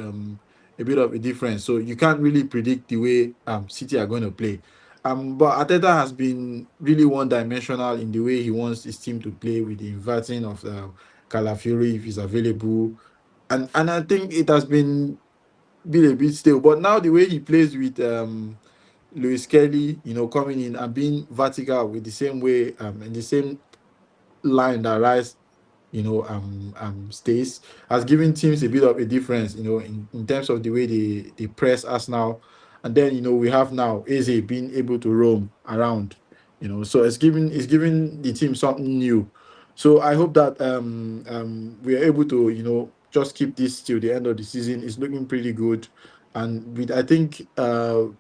a difference. So you can't really predict the way City are going to play. But Arteta has been really one-dimensional in the way he wants his team to play, with the inverting of Calafiori if he's available, and I think it has been a bit stale. But now the way he plays with Lewis Kelly, coming in and being vertical with the same way and the same line that Rice, stays, has given teams a bit of a difference, in terms of the way they press Arsenal. And then, we have now Eze being able to roam around, so it's giving the team something new. So I hope that we are able to, just keep this till the end of the season. It's looking pretty good. And I think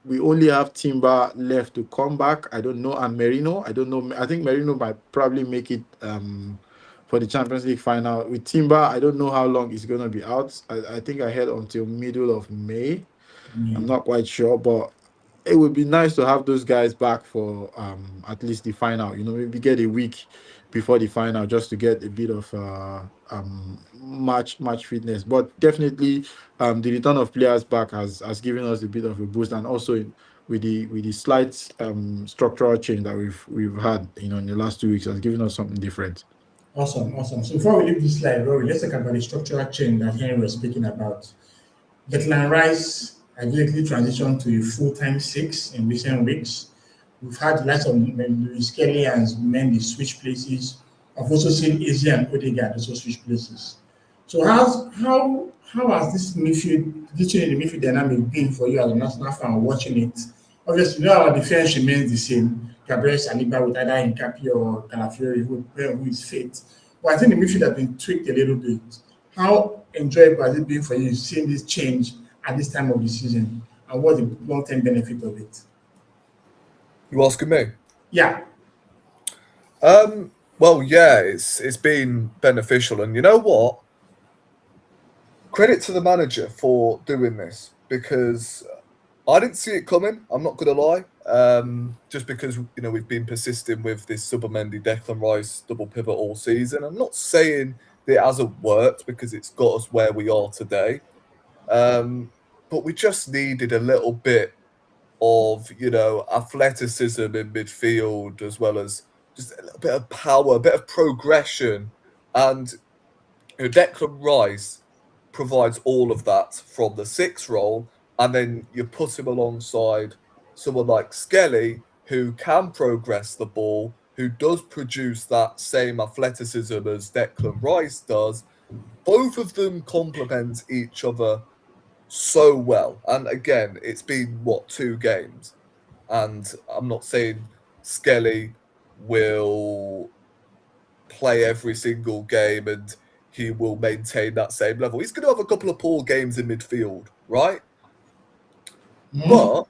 we only have Timber left to come back. I don't know, and Merino. I don't know. I think Merino might probably make it for the Champions League final. With Timber, I don't know how long he's going to be out. I think I heard until middle of May. I'm not quite sure, but it would be nice to have those guys back for at least the final. Maybe get a week before the final, just to get a bit of match fitness. But definitely, the return of players back has given us a bit of a boost, and also with the slight structural change that we've had, in the last 2 weeks, has given us something different. Awesome, awesome. So before we leave this slide, Rory, let's talk about the structural change that Henry was speaking about. Declan Rice immediately transitioned to a full-time six in recent weeks. We've had lots of Luis Kelly and Mendy switch places. I've also seen Eze and Odegaard also switch places. So how has this change in the midfield dynamic been for you as a national fan watching it? Obviously, our defense remains the same. Gabriel Saliba with either Nkapie or Calafiori, who is fit. But I think the midfield has been tweaked a little bit. How enjoyable has it been for you seeing this change at this time of the season? And what's the long-term benefit of it? You asking me? Yeah, Well, yeah, it's been beneficial, and you know what? Credit to the manager for doing this, because I didn't see it coming. I'm not going to lie. Just because we've been persisting with this Subamendi Declan Rice double pivot all season. I'm not saying that it hasn't worked, because it's got us where we are today. But we just needed a little bit of athleticism in midfield, as well as just a little bit of power, a bit of progression, and Declan Rice provides all of that from the six role, and then you put him alongside someone like Skelly, who can progress the ball, who does produce that same athleticism as Declan Rice does. Both of them complement each other so well. And again, it's been 2 games, and I'm not saying Skelly will play every single game and he will maintain that same level. He's going to have a couple of poor games in midfield, right? But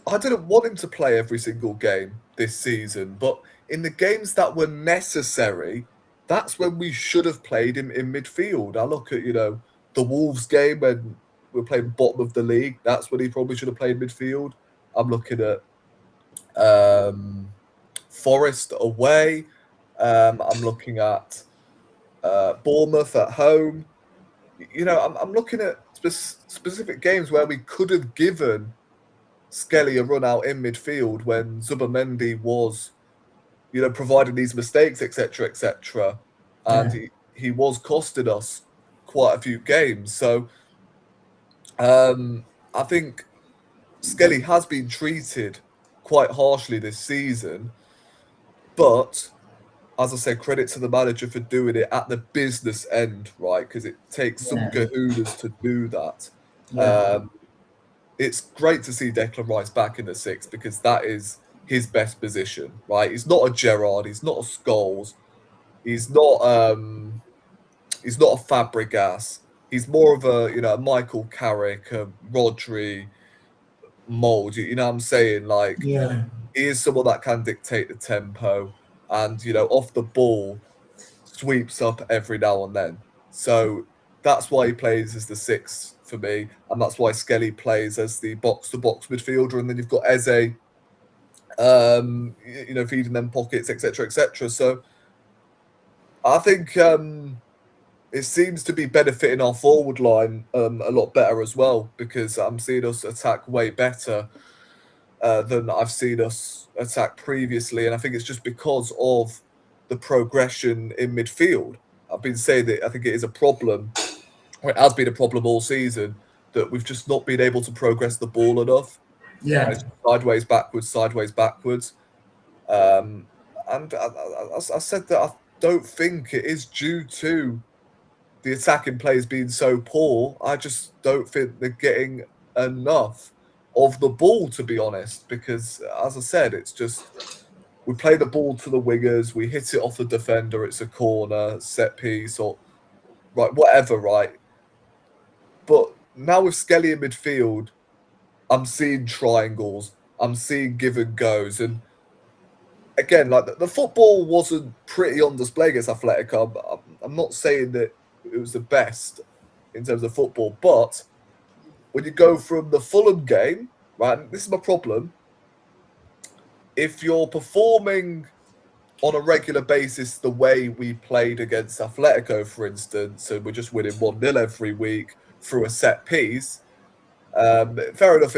I didn't want him to play every single game this season. But in the games that were necessary, that's when we should have played him in midfield. I look at, the Wolves game when we're playing bottom of the league. That's when he probably should have played midfield. I'm looking at Forest away. I'm looking at Bournemouth at home. I'm looking at specific games where we could have given Skelly a run out in midfield when Zubimendi was, providing these mistakes, etc., and he was costing us quite a few games. So I think Skelly has been treated quite harshly this season, but as I said, credit to the manager for doing it at the business end, right? Because it takes some kahunas to do that. It's great to see Declan Rice back in the six because that is his best position, right? He's not a Gerrard, he's not a Scholes, he's not a Fabregas. He's more of a Michael Carrick, a Rodri mold. You know what I'm saying? Like, he is someone that can dictate the tempo and off the ball sweeps up every now and then. So that's why he plays as the six for me, and that's why Skelly plays as the box-to-box midfielder, and then you've got Eze, feeding them pockets, etc. So I think it seems to be benefiting our forward line a lot better as well, because I'm seeing us attack way better than I've seen us attack previously, and I think it's just because of the progression in midfield. I've been saying that I think it is a problem, or it has been a problem all season, that we've just not been able to progress the ball enough. It's sideways, backwards. And I said that I don't think it is due to the attacking players being so poor. I just don't think they're getting enough of the ball, to be honest, because as I said, it's just we play the ball to the wingers, we hit it off the defender, it's a corner, set piece, or whatever, right? But now with Skelly in midfield, I'm seeing triangles, I'm seeing give and goes, and again, like the football wasn't pretty on display against Athletic. I'm not saying that it was the best in terms of football, but when you go from the Fulham game, right, and this is my problem, if you're performing on a regular basis the way we played against Atletico, for instance, and we're just winning 1-0 every week through a set piece, fair enough,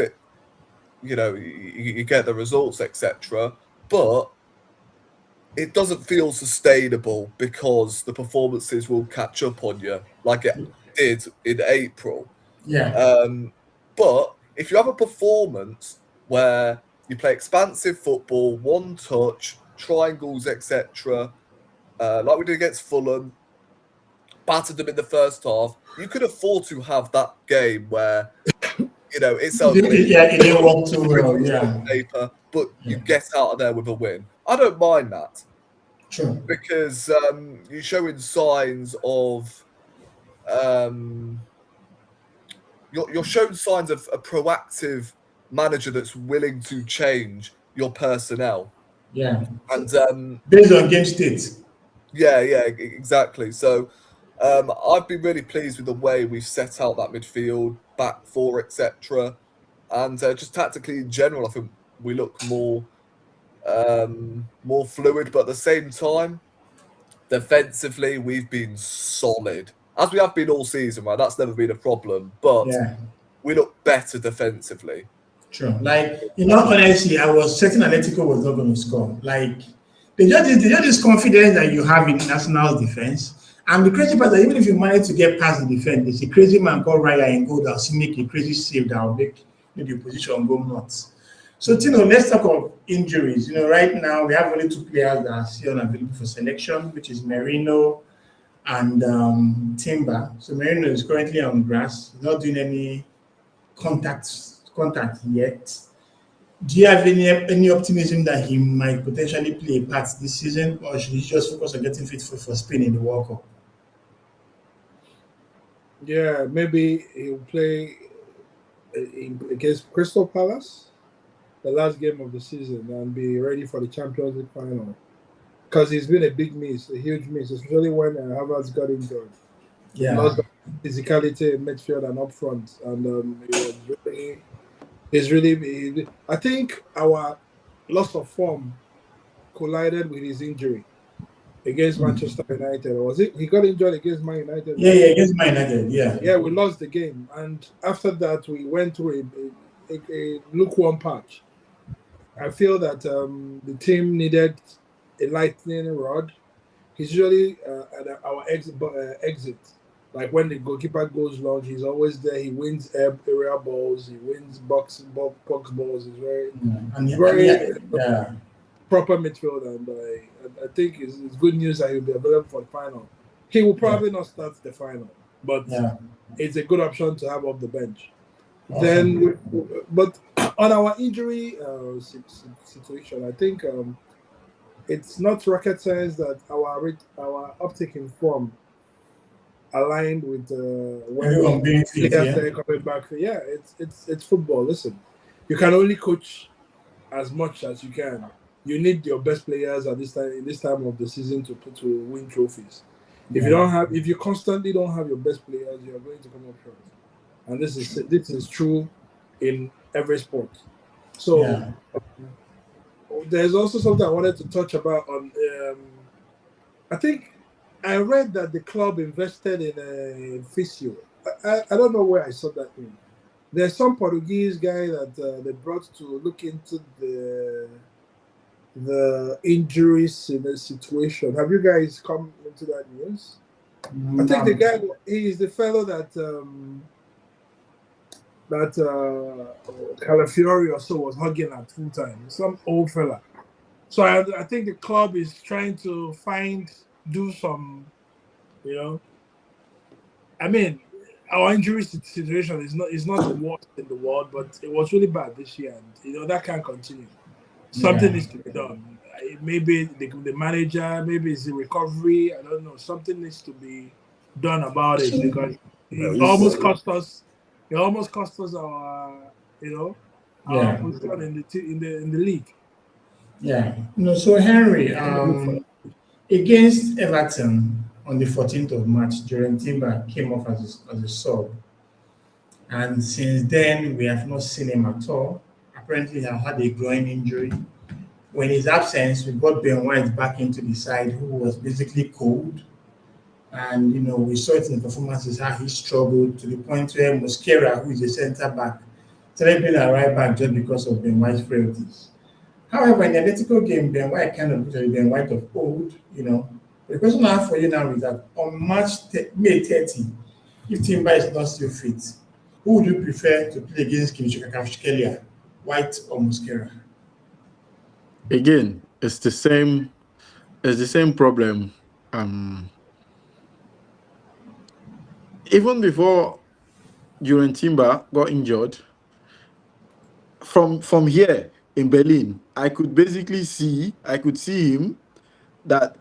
you get the results, etc., but it doesn't feel sustainable because the performances will catch up on you like it did in April. But if you have a performance where you play expansive football, one touch, triangles, etc., like we did against Fulham, battered them in the first half, you could afford to have that game where it's ugly. It didn't work too well. Paper, but you get out of there with a win. I don't mind that. True. Because you're showing signs of you're showing signs of a proactive manager that's willing to change your personnel. And based on game state. Exactly. So I've been really pleased with the way we've set out that midfield, back four, etc. And just tactically in general, I think we look more fluid, but at the same time, defensively, we've been solid, as we have been all season, right? That's never been a problem, but we look better defensively. True. Like, honestly, I was certain Atletico was not going to score. Like, they just this confidence that you have in Arsenal's defense. And the crazy part is that even if you manage to get past the defense, there's a crazy man called Raya and go that will make a crazy save that will make the position go nuts. So, let's talk of injuries. Right now we have only two players that are still unavailable for selection, which is Merino and Timber. So Merino is currently on grass, not doing any contact yet. Do you have any optimism that he might potentially play a part this season, or should he just focus on getting fit for Spain in the World Cup? Yeah, maybe he'll play against Crystal Palace, the last game of the season, and be ready for the Champions League final. Because he's been a big miss, a huge miss, especially when Havertz got injured. We've Yeah, lost physicality in midfield and up front, and it's really. I think our loss of form collided with his injury against Manchester United. Or was it he got injured against Man United? yeah, against Man United, yeah. Yeah, we lost the game, and after that, we went through a lukewarm patch. I feel that the team needed a lightning rod. He's usually at our exit. Like when the goalkeeper goes long, he's always there. He wins area balls. He wins box balls. He's very, Yeah. proper midfield, and I think it's good news that he'll be available for the final. He will probably not start the final, but it's a good option to have off the bench. Awesome. Then, but on our injury situation, I think it's not rocket science that our uptick in form aligned with Everyone being fit, players coming back. Yeah, it's football. Listen, you can only coach as much as you can. You need your best players at this time of the season to win trophies. If you constantly don't have your best players, you are going to come up short. And this is true in every sport. So there's also something I wanted to touch about on. I think I read that the club invested in a physio. I don't know where I saw that in. There's some Portuguese guy that they brought to look into the injuries in the situation. Have you guys come into that news? I think the guy, he is the fellow that Calafiori or so was hugging at full time. Some old fella. So I think the club is trying to do some, I mean, our injury situation is not the worst in the world, but it was really bad this year, and that can't continue. Something needs to be done. Maybe the manager, maybe it's the recovery. I don't know. Something needs to be done about it because it almost cost us. It almost cost us our position in the league. Yeah. So Henry, against Everton on the 14th of March, Duran Timber came off as a sub, and since then we have not seen him at all. Apparently, he has had a groin injury. When his absence, we got Ben White back into the side, who was basically cold. And, we saw it in performances how he struggled to the point where Mosquera, who is a centre back, started being a right back just because of Ben White's frailties. However, in the Atletico game, Ben White kind of looked at Ben White of old, The question I have for you now is that on May 30, if Timber is not still fit, who would you prefer to play against Kvaratskhelia, White or Mosquera? Again, it's the same problem. Even before Duran Timber got injured, from here in Berlin, I could see him that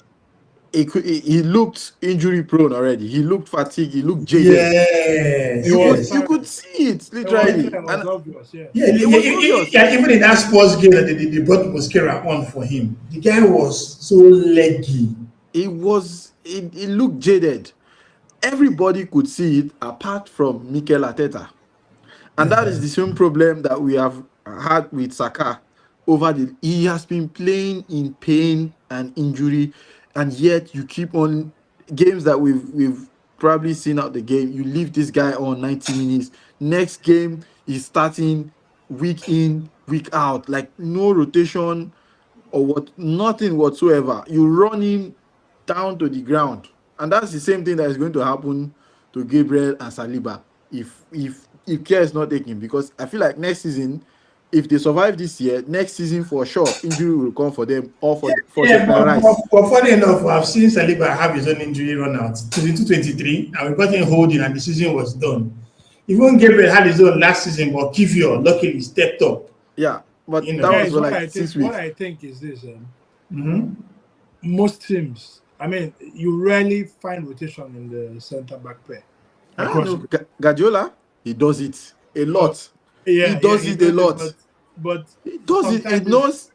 he looked injury prone already. He looked fatigued. He looked jaded. Yes, you could see it literally. It was obvious, even in that sports game that they brought Mosquera on for him, the guy was so leggy. He looked jaded. Everybody could see it apart from Mikel Arteta. And that is the same problem that we have had with Saka he has been playing in pain and injury, and yet you keep on games that we've probably seen out the game. You leave this guy on 90 minutes. Next game, he's starting week in, week out, like no rotation or nothing whatsoever. You run him down to the ground. And that's the same thing that is going to happen to Gabriel and Saliba if care is not taken, because I feel like next season, if they survive this year, next season for sure injury will come for them or for Rice. But funny enough, I've seen Saliba have his own injury run out to 2023, and we got him holding, and the season was done. Even Gabriel had his own last season, but Kivio luckily stepped up. Yeah. but You know. that was Guys, for what like I think 6 what weeks. I think is this: Mhm. most teams, I mean, you rarely find rotation in the centre back pair I don't across. know. Guardiola, he does it a Oh, lot. He yeah, does he it a does it, lot. but He does it. He sometimes knows.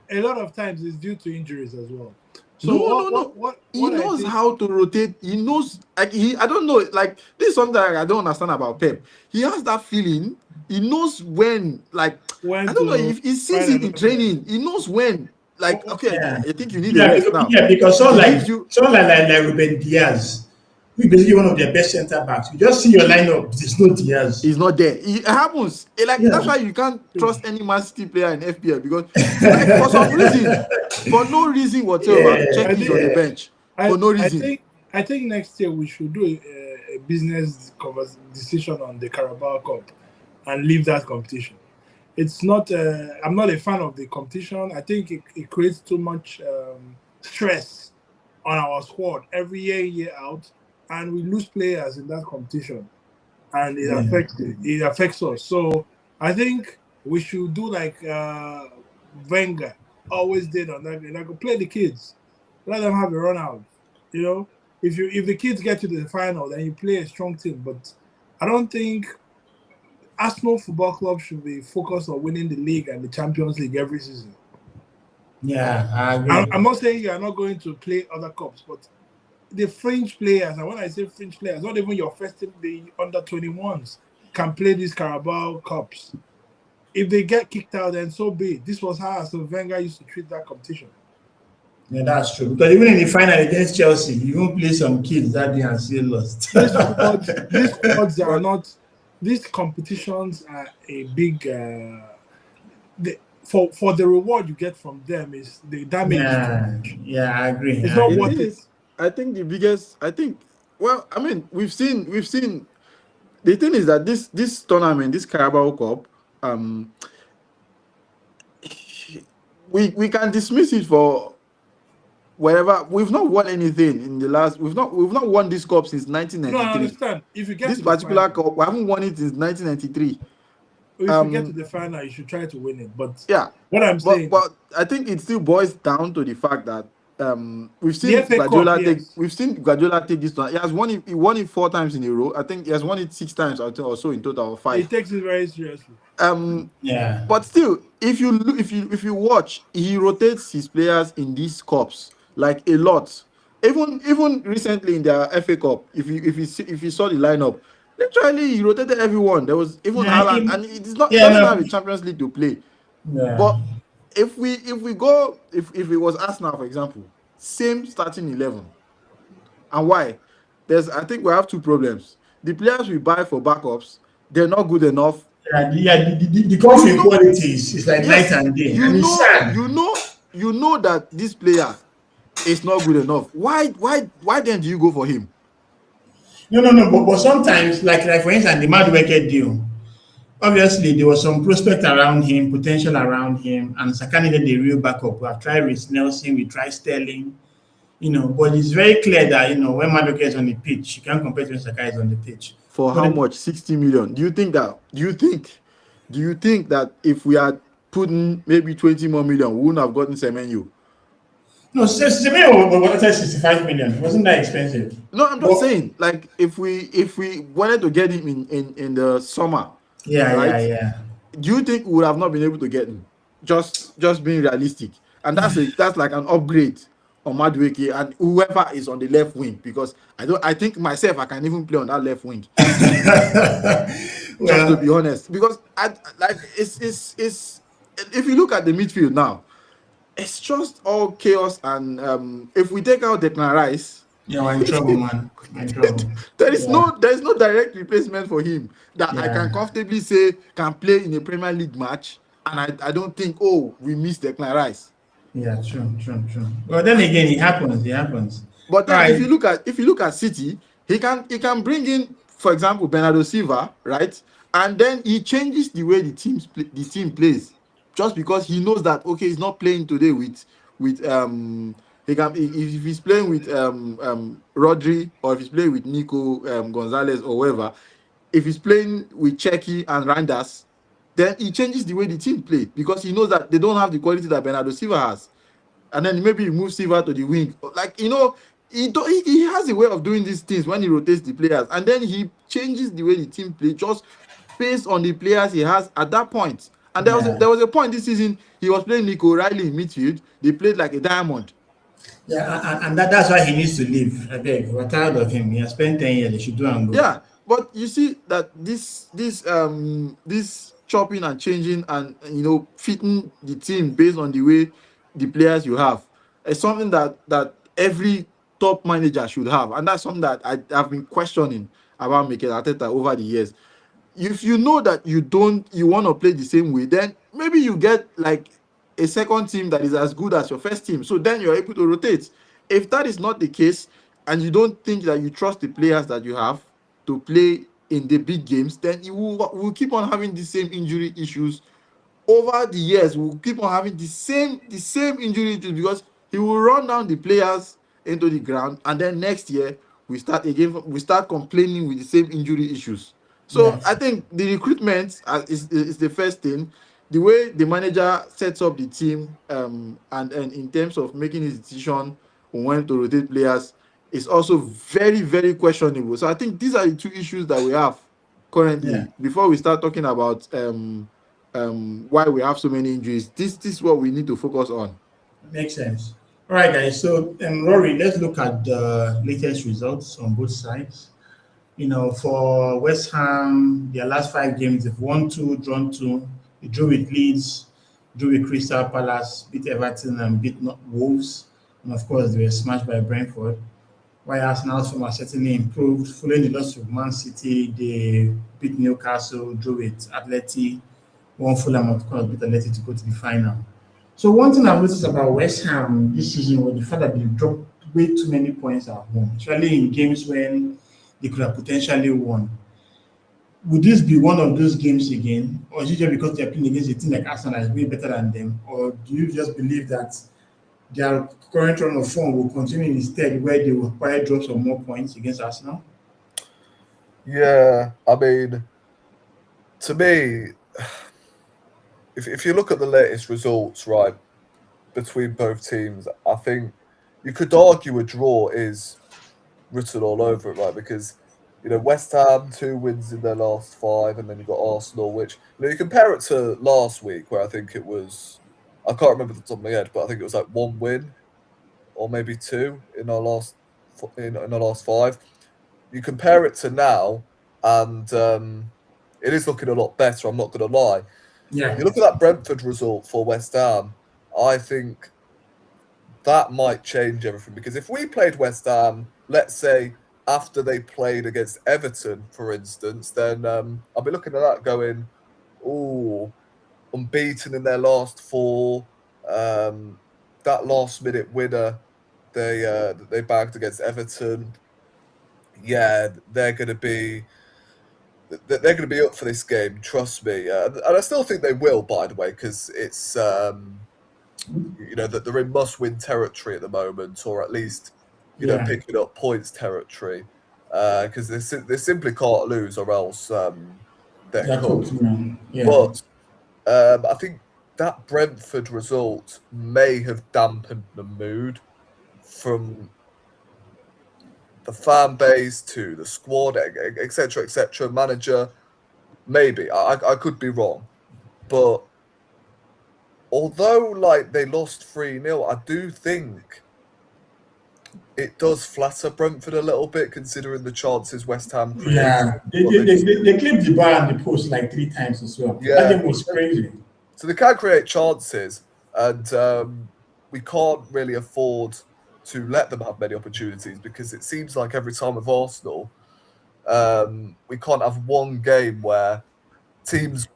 a lot of times it's due to injuries as well. So No, no, no. He what I knows think how to rotate. He knows, like I don't know. Like this is something that I don't understand about Pep. He has that feeling. He knows when. Like I when don't know to if he sees find it in another person. training. He knows when. Like okay, Yeah. I think you need a Yeah, rest now. because He gives you. someone like Ruben Diaz, who is basically one of their best centre backs. You just see your lineup, there's no Diaz. He's not there. It happens. Like that's Yeah. why you can't trust any Man City player in FPL because, like, for some reason, for no reason whatsoever, Yeah. check I is think on the Yeah. bench for no reason. I think next year we should do a business decision on the Carabao Cup and leave that competition. It's not. I'm not a fan of the competition. I think it creates too much stress on our squad every year out, and we lose players in that competition, and Yeah. it affects us. So I think we should do like Wenger always did on that. Like play the kids, let them have a run out. You know, if the kids get to the final, then you play a strong team. But I don't think Arsenal Football Club should be focused on winning the league and the Champions League every season. Yeah, I I'm agree. not saying you are not going to play other cups, but the fringe players, and when I say fringe players, not even your first team, the under 21s can play these Carabao Cups. If they get kicked out, then so be it. This was how Arsene Wenger used to treat that competition. Yeah, that's true. Because even in the final against Chelsea, you even play some kids that day and still lost. These squads are But not. These competitions are a big. For the reward you get from them is the damage is too Yeah, much. yeah, I agree. It's I not the agree. thing worth it. is, I think the biggest, I think, well, I mean, we've seen. The thing is that this tournament, this Carabao Cup, um, we can dismiss it for wherever. We've not won anything in the last. We've not won this cup since No, I 1993. understand. If you get This to the particular final, cup, we haven't won it since 1993. if you get to Um, the final, you should try to win it. But yeah, what I'm but saying, I think it still boils down to the fact that the FA Cup, yes, we've seen Guardiola take this one. He won it 4 times in a row. I think he has won it 6 times or so in total, or he five. takes it very seriously. Um, Yeah. but still, if you look, if you watch, he rotates his players in these cups like a lot. Even recently in the FA Cup, if you saw the lineup, literally he rotated everyone. There was even Yeah, Haaland, and it yeah, doesn't have no, a Champions League to play. yeah. But if we go, if it was Arsenal, for example, same starting 11. And why? I think we have two problems. The players we buy for backups, they're not good enough. The You coffee know, quality is like night yes, and day, and it's sad. you know that this player is not good enough. Why then do you go for him? No, but sometimes, like for instance, the Madueke deal. Obviously, there was some prospect around him, potential around him, and Saka needed a real backup. We have tried Reece Nelson, we tried Sterling, but it's very clear that when Madueke is on the pitch, you can't compare to when Saka is on the pitch. For But how much? 60 million. Do you think that if we had put in maybe 20 more million, we wouldn't have gotten Semenyo? no, Semedo was 65 million. It wasn't that expensive. No, I'm just But saying, like if we wanted to get him in the summer, yeah, yeah, right? yeah. Do you think we would have not been able to get him? Just being realistic, and that's like an upgrade on Madueke and whoever is on the left wing, because I think myself I can even play on that left wing, just to Well, be honest, because I like it's if you look at the midfield now, it's just all chaos, and if we take out Declan Rice, yeah, we're in trouble, man. We're in trouble. Yeah, there is no direct replacement for him that I can yeah, comfortably say can play in a Premier League match, and I don't think, oh, we missed Declan Rice. yeah. True. Well, then again, it happens. It happens. But All then right. if you look at City, he can bring in, for example, Bernardo Silva, right? And then he changes the way the team plays, just because he knows that, okay, he's not playing today with he can, if he's playing with Rodri, or if he's playing with Nico Gonzalez or whoever, if he's playing with Checky and Randas, then he changes the way the team play because he knows that they don't have the quality that Bernardo Silva has. And then maybe he moves Silva to the wing. Like, he has a way of doing these things when he rotates the players. And then he changes the way the team play just based on the players he has at that point. And Yeah. there was a point this season, he was playing Nico Riley in midfield. They played like a diamond. Yeah, and that's why he needs to leave. I beg, we're tired of him. He has spent 10 years. They should do and go. Yeah, but you see that this chopping and changing and fitting the team based on the way the players you have is something that every top manager should have, and that's something that I've been questioning about Mikel Arteta over the years. If you know that you want to play the same way, then maybe you get like a second team that is as good as your first team. So then you're able to rotate. If that is not the case, and you don't think that you trust the players that you have to play in the big games, then you will keep on having the same injury issues over the years. We'll keep on having the same injury issues because he will run down the players into the ground, and then next year we start complaining with the same injury issues. So I Yes. think the recruitment is the first thing. The way the manager sets up the team, and in terms of making his decision on when to rotate players, is also very, very questionable. So I think these are the two issues that we have Yeah. currently. Before we start talking about why we have so many injuries, this is what we need to focus on. Makes sense. All right, guys. So, Rory, let's look at the latest results on both sides. For West Ham, their last 5 games, they've won two, drawn two. They drew with Leeds, drew with Crystal Palace, beat Everton, and beat Wolves. And of course, they were smashed by Brentford. While Arsenal's form has certainly improved. Following the loss of Man City, they beat Newcastle, drew with Atleti, won Fulham, of course, beat Atleti to go to the final. So one thing I've noticed about West Ham this season was the fact that they've dropped way too many points at home, especially in games when they could have potentially won. Would this be one of those games again, or is it just because they're playing against a team like Arsenal that is way better than them, or do you just believe that their current run of form will continue instead, where they will probably drop some more points against Arsenal? Yeah, I mean, to me, if you look at the latest results, right, between both teams, I think you could argue a draw is written all over it, right? Because West Ham 2 wins in their last 5, and then you've got Arsenal, which you compare it to last week, where I think it was, I can't remember the top of my head, but I think it was like 1 win or maybe 2 in our last in our last 5. You compare it to now, and it is looking a lot better. I'm not going to lie. Yeah. You look at that Brentford result for West Ham. I think that might change everything, because if we played West Ham, let's say after they played against Everton, for instance, then I'll be looking at that going, oh, unbeaten in their last 4. That last minute winner they bagged against Everton. Yeah, they're going to be up for this game. Trust me, and I still think they will. By the way, because it's that they're in must-win territory at the moment, or at least Yeah. picking up points territory, because they simply can't lose, or else they're They're cooked. cooked, man. Yeah. But I think that Brentford result may have dampened the mood from the fan base to the squad, etc., etc. Manager, maybe I could be wrong, but although they lost 3-0, I do think it does flatter Brentford a little bit, considering the chances West Ham created. Yeah. They clipped the bar on the post like 3 times as well. Yeah. That game was crazy. So they can create chances, and we can't really afford to let them have many opportunities, because it seems like every time with Arsenal, we can't have one game where teams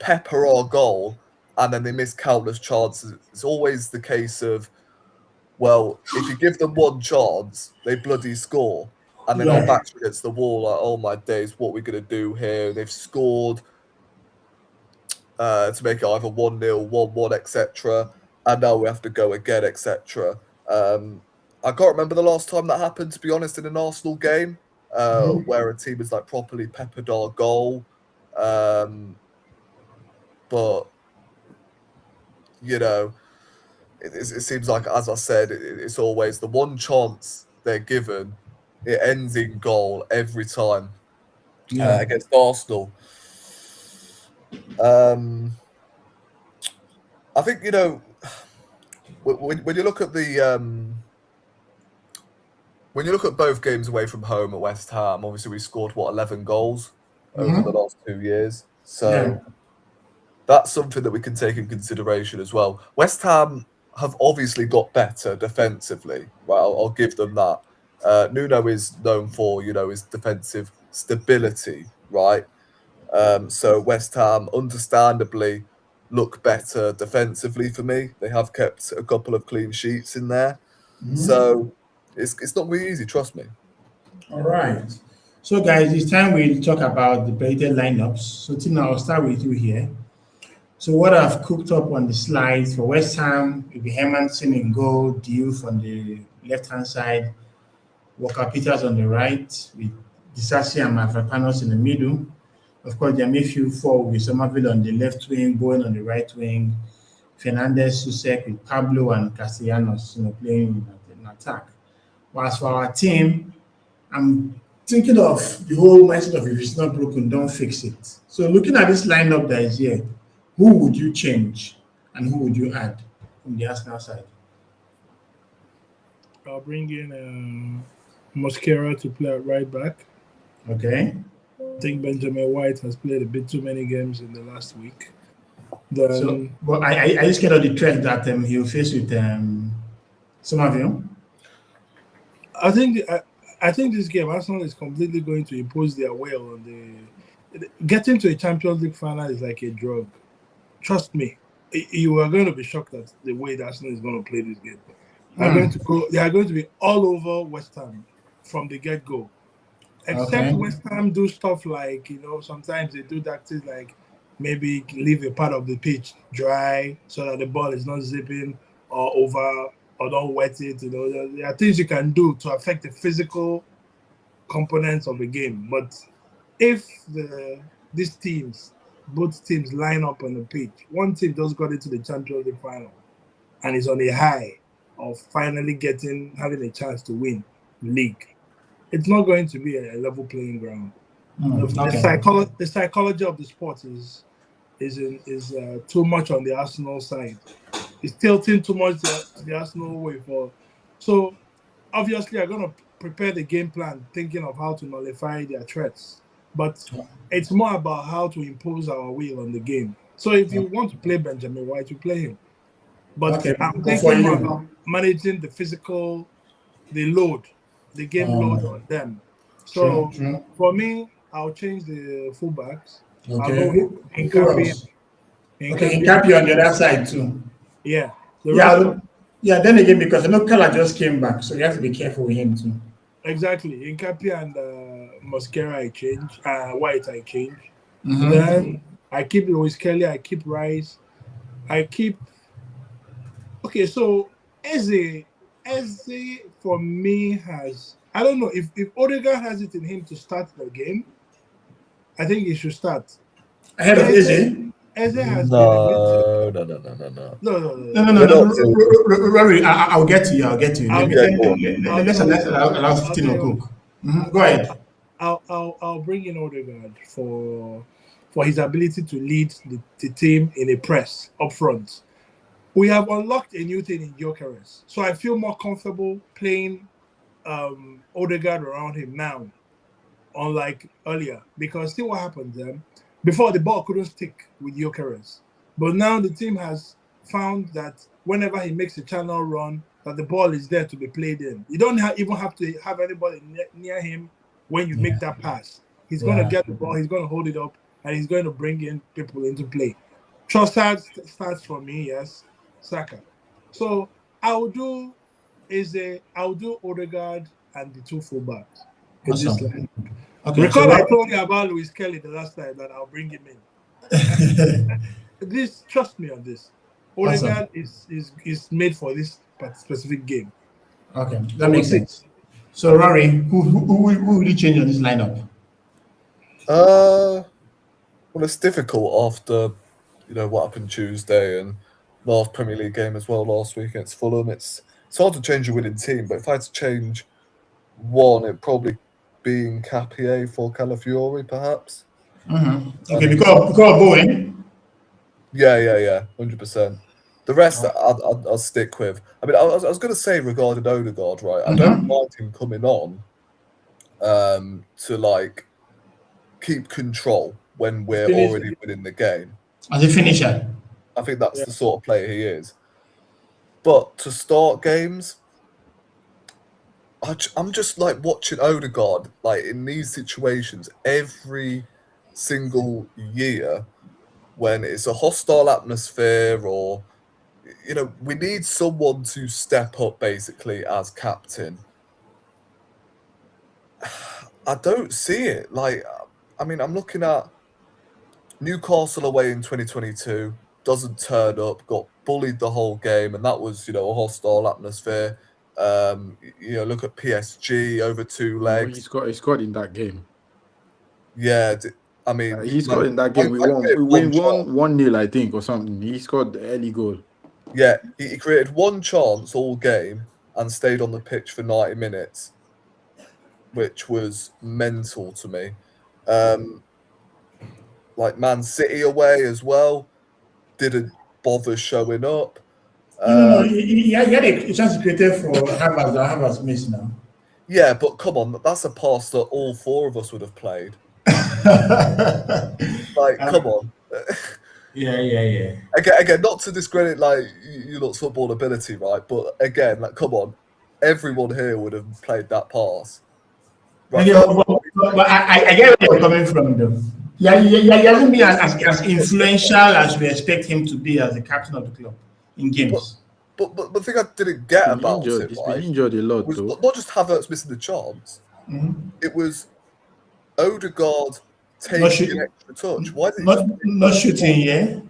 pepper our goal and then they miss countless chances. It's always the case of, well, if you give them one chance, they bloody score. And then our Yeah. backs are against the wall, like, oh my days, what are we going to do here? They've scored to make it either 1-0, 1-1, etc. And now we have to go again, etc. I can't remember the last time that happened, to be honest, in an Arsenal game, where a team is properly peppered our goal. but it seems like, as I said, it's always the one chance they're given, it ends in goal every time against Arsenal. I think when you look at when you look at both games away from home at West Ham, obviously we scored 11 goals over the last 2 years, so that's something that we can take in consideration as well. West Ham have obviously got better defensively. Well, I'll give them that. Nuno is known for his defensive stability, right? So West Ham, understandably, look better defensively for me. They have kept a couple of clean sheets in there, so it's not really easy. Trust me. All right. So, guys, it's time we talk about the predicted lineups. So, Tina, I'll start with you here. So, what I've cooked up on the slides for West Ham will be Hermanson in goal, Diouf on the left-hand side, Walker Peters on the right, with Disasi and Mavropanos in the middle. Of course, there may few four with Somerville on the left wing, Bowen on the right wing, Fernandez, Susek with Pablo and Castellanos, playing in attack. Whilst for our team, I'm thinking of the whole mindset of if it's not broken, don't fix it. So looking at this lineup that is here, who would you change and who would you add from the Arsenal side? I'll bring in Mosquera to play at right back. Okay. I think Benjamin White has played a bit too many games in the last week. Then, I just get on the threat that he'll face with Somerville. I think this game, Arsenal is completely going to impose their will on getting to a Champions League final is like a drug. Trust me, you are going to be shocked at the way that Arsenal is going to play this game. They are going to be all over West Ham from the get-go. Except West Ham do stuff like, sometimes they do that thing like maybe leave a part of the pitch dry so that the ball is not zipping or over or don't wet it. There are things you can do to affect the physical components of the game. But if both teams line up on the pitch, one team just got into the Champions League final and is on a high of finally having a chance to win the league, it's not going to be a level playing ground. The psychology of the sport is too much on the Arsenal side. It's tilting too much the Arsenal way for. So obviously, I'm going to prepare the game plan, thinking of how to nullify their threats. But it's more about how to impose our will on the game. So if you want to play Benjamin White, you play him. But I'm thinking more about managing the physical, the game load on them. So for me, I'll change the fullbacks. I'll go with Hincapié. Hincapié on the other side too. Yeah. Then again, because I know Kala just came back, so you have to be careful with him too. Exactly. Hincapié and Mosquera I change. White I change. Then I keep Lewis Kelly. I keep Rice. I keep. Okay, so Eze for me has. I don't know if Odegaard has it in him to start the game. I think he should start ahead of Eze. Eze has No. Rory, I'll get to you. Let's allow 15 o'clock. Go ahead. I'll bring in Odegaard for his ability to lead the team in a press up front. We have unlocked a new thing in Gyökeres, so I feel more comfortable playing Odegaard around him now, unlike earlier. Because see what happens then. Before, the ball couldn't stick with Gyökeres, but now the team has found that whenever he makes a channel run, that the ball is there to be played in. You don't even have to have anybody near him when you make that pass. He's going to get the ball, he's going to hold it up, and he's going to bring in people into play. Trossard starts for me, yes. Saka. So I'll do Odegaard and the two fullbacks in this line. Okay, recall I told you about Lewis Kelly the last time that I'll bring him in. Trust me on this. Odegaard is made for this specific game. Okay, that makes sense. So Rory, who will you change on this lineup? Well, it's difficult after what happened Tuesday and last Premier League game as well last week against Fulham. It's hard to change a winning team, but if I had to change one, it'd probably be Nkapie for Calafiori, perhaps. Okay, because of Bowen. Yeah, 100%. The rest I'll stick with. I mean, I was going to say regarding Odegaard, right? I don't mind him coming on to like keep control when we're already winning the game. As a finisher. I think that's the sort of player he is. But to start games, I'm just like watching Odegaard like in these situations every single year when it's a hostile atmosphere or we need someone to step up basically as captain. I don't see it. Like, I mean, I'm looking at Newcastle away in 2022, doesn't turn up, got bullied the whole game, and that was, a hostile atmosphere. Look at PSG over 2 legs. He scored in that game. Yeah, I mean, he scored in that game. We won 1-0, I think, or something. He scored the early goal. Yeah, he created one chance all game and stayed on the pitch for 90 minutes, which was mental to me. Like Man City away as well, didn't bother showing up. No, he had a chance created for Havertz that Havertz missed now. Yeah, but come on, that's a pass that all 4 of us would have played. Like, come on. Yeah. Again, not to discredit like you lot's football ability, right? But again, like, come on, everyone here would have played that pass. Right? Okay, but I get where you're coming from, though. Yeah, he hasn't been as influential as we expect him to be as the captain of the club in games. But the thing I didn't get about it, he's right, been injured a lot, was though. not just Havertz missing the chance. It was Odegaard taking the extra touch. Why did not shooting? Yeah.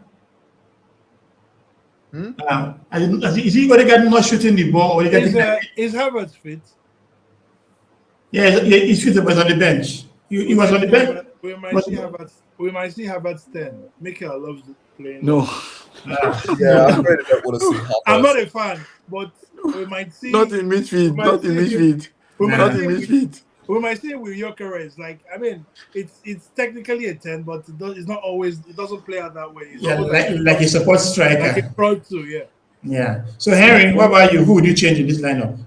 Is he Odegaard not shooting the ball? Or is Havertz fit? Yeah, he's fit, but on the bench. He was on the bench. We might see Havertz 10. Mikel loves playing. No. Yeah, I really don't want to see Havertz. I'm not a fan, but we might see. Not in midfield. We might see with Gyökeres. Like, I mean, it's technically a 10, but it's not always. It doesn't play out that way. It's like a support striker. Like a front two, yeah. Yeah. So Henry, what about you? Who would you change in this lineup?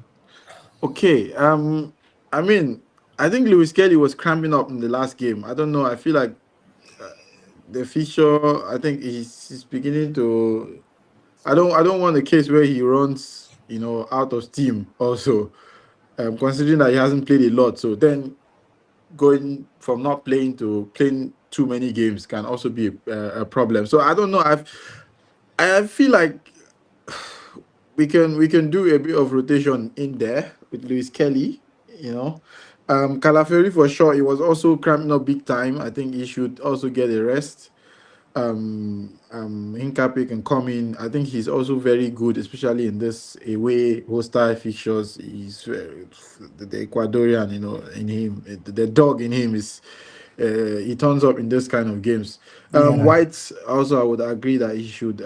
Okay. I mean, I think Lewis Kelly was cramping up in the last game. I don't know. I feel like the fixture. I think he's beginning to. I don't want a case where he runs, out of steam. Also, considering that he hasn't played a lot, so then going from not playing to playing too many games can also be a problem. So I don't know. I feel like we can do a bit of rotation in there with Lewis Kelly. Calafiori for sure. He was also cramping up big time. I think he should also get a rest. Nkapie can come in. I think he's also very good, especially in this away hostile fixtures. He's the Ecuadorian, in him. The dog in him is he turns up in this kind of games. White also, I would agree that he should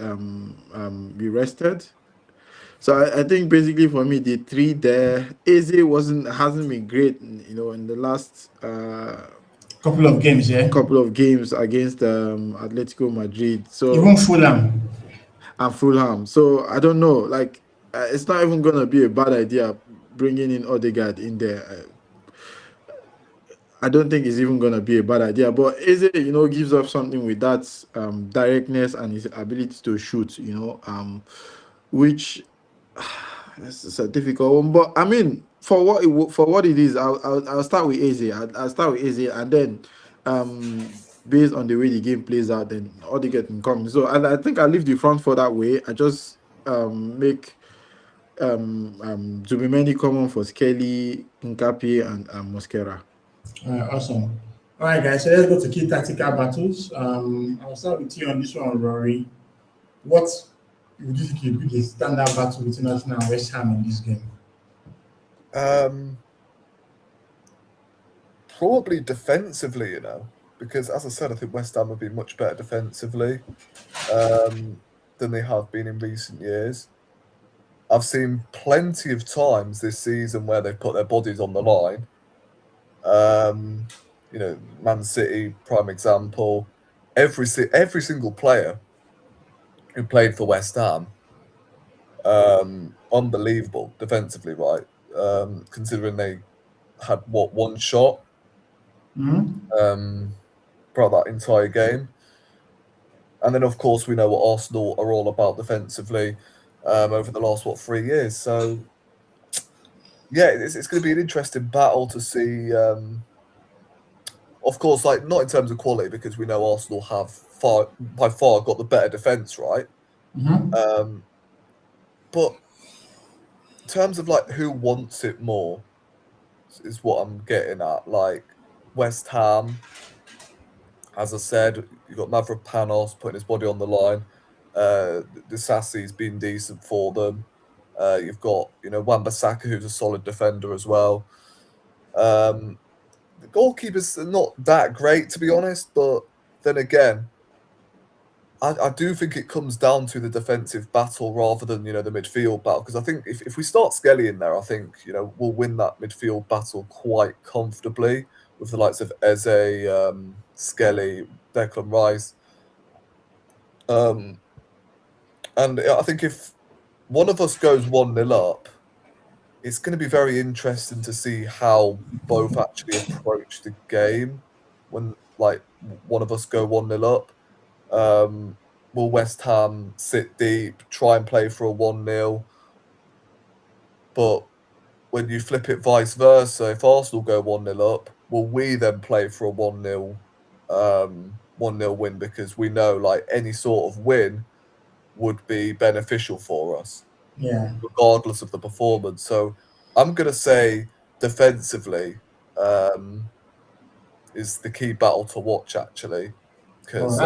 be rested. So I think basically for me, the 3 there, Eze hasn't been great, in the last couple of games against Atletico Madrid. So even Fulham. And Fulham. So I don't know. Like, it's not even gonna be a bad idea bringing in Odegaard in there. I don't think it's even gonna be a bad idea. But Eze, gives up something with that directness and his ability to shoot. Which it's a difficult one, but I mean, for what it is, I'll start with Eze. I'll start with Eze, and then based on the way the game plays out, then Odegaard can come. So I think I'll leave the front four that way. I just make Zubimendi come on for Skelly, Nkapie, and Mosquera. Awesome. All right, guys. So let's go to key tactical battles. I'll start with you on this one, Rory. What would you think would be the standard battle between Arsenal and West Ham in this game? Probably defensively, because, as I said, I think West Ham have been much better defensively than they have been in recent years. I've seen plenty of times this season where they've put their bodies on the line. Man City, prime example. Every single player who played for West Ham, unbelievable defensively, right? Considering they had one shot throughout that entire game. And then, of course, we know what Arsenal are all about defensively over the last 3 years. So, yeah, it's going to be an interesting battle to see. Of course, like not in terms of quality, because we know Arsenal have by far got the better defense, right? But in terms of like who wants it more, is what I'm getting at. Like West Ham, as I said, you've got Mavropanos putting his body on the line. The Sassi's been decent for them. You've got Wan-Bissaka, who's a solid defender as well. The goalkeepers are not that great, to be honest, but then again, I do think it comes down to the defensive battle rather than the midfield battle, because I think if we start Skelly in there, I think we'll win that midfield battle quite comfortably with the likes of Eze, Skelly, Declan Rice, and I think if one of us goes 1-0 up, it's going to be very interesting to see how both actually approach the game when like one of us go 1-0 up. Will West Ham sit deep, try and play for a 1-0? But when you flip it vice versa, if Arsenal go 1-0 up, will we then play for a 1-0 win? Because we know like any sort of win would be beneficial for us, regardless of the performance. So I'm going to say defensively is the key battle to watch, actually, because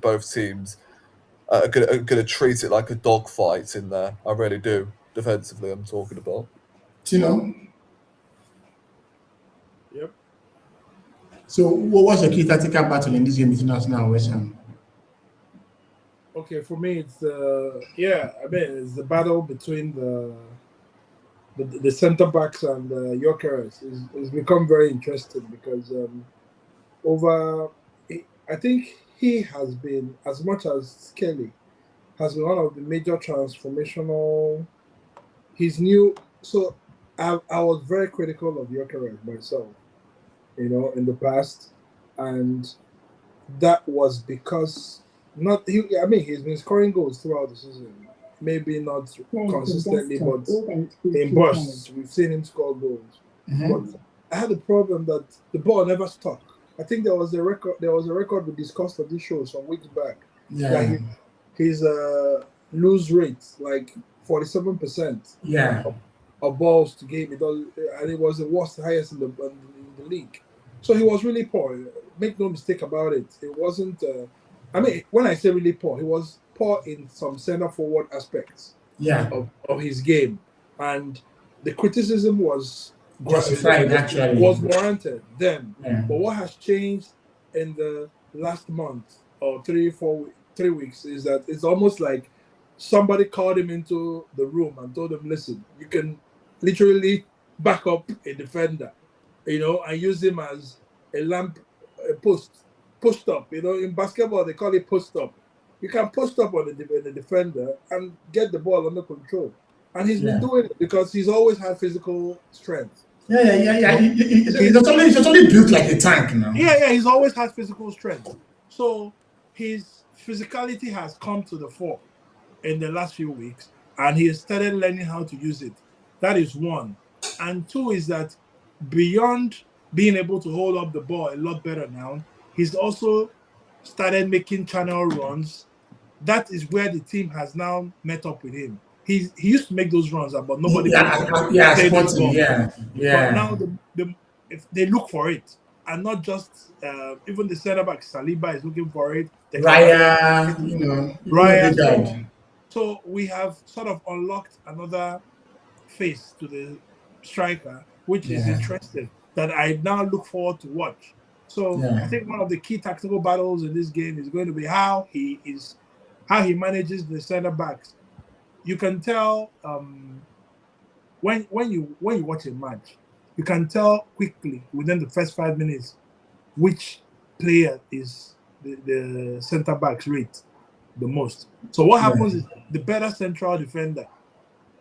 both teams are going to treat it like a dogfight in there. I really do. Defensively, I'm talking about. Tino? Yep. So what's the key tactical battle in this game between Arsenal and West Ham? Okay, for me, it's it's the battle between the center backs and the Yorkers. It's become very interesting because I think he has been, as much as Skelly, has been one of the major transformational. He's new, so I was very critical of Yorkers myself, in the past, and that was because. He's been scoring goals throughout the season. Maybe not consistently, but in bursts. We've seen him score goals. But I had a problem that the ball never stuck. I think there was a record we discussed on this show some weeks back. That his lose rate, like 47%. Of balls to game, and it was the highest in the league. So he was really poor. Make no mistake about it. It wasn't. When I say really poor, he was poor in some center forward aspects of his game, and the criticism was justified, actually. Was warranted then. But what has changed in the last month or 3 weeks is that it's almost like somebody called him into the room and told him, "Listen, you can literally back up a defender, and use him as a post up. In basketball they call it post up. You can post up on the defender and get the ball under control." And he's been doing it because he's always had physical strength. He's totally built like a tank now. He's always had physical strength. So his physicality has come to the fore in the last few weeks, and he has started learning how to use it. That is one. And two is that beyond being able to hold up the ball a lot better now, he's also started making channel runs. That is where the team has now met up with him. He used to make those runs, but nobody. But now if they look for it, and not just even the center back Saliba is looking for it. Raya. So we have sort of unlocked another face to the striker, which is interesting. That I now look forward to watch. So Yeah. I think one of the key tactical battles in this game is going to be how he manages the center backs. You can tell when you watch a match, you can tell quickly within the first 5 minutes which player is the center backs rate the most. So what Yeah. happens is the better central defender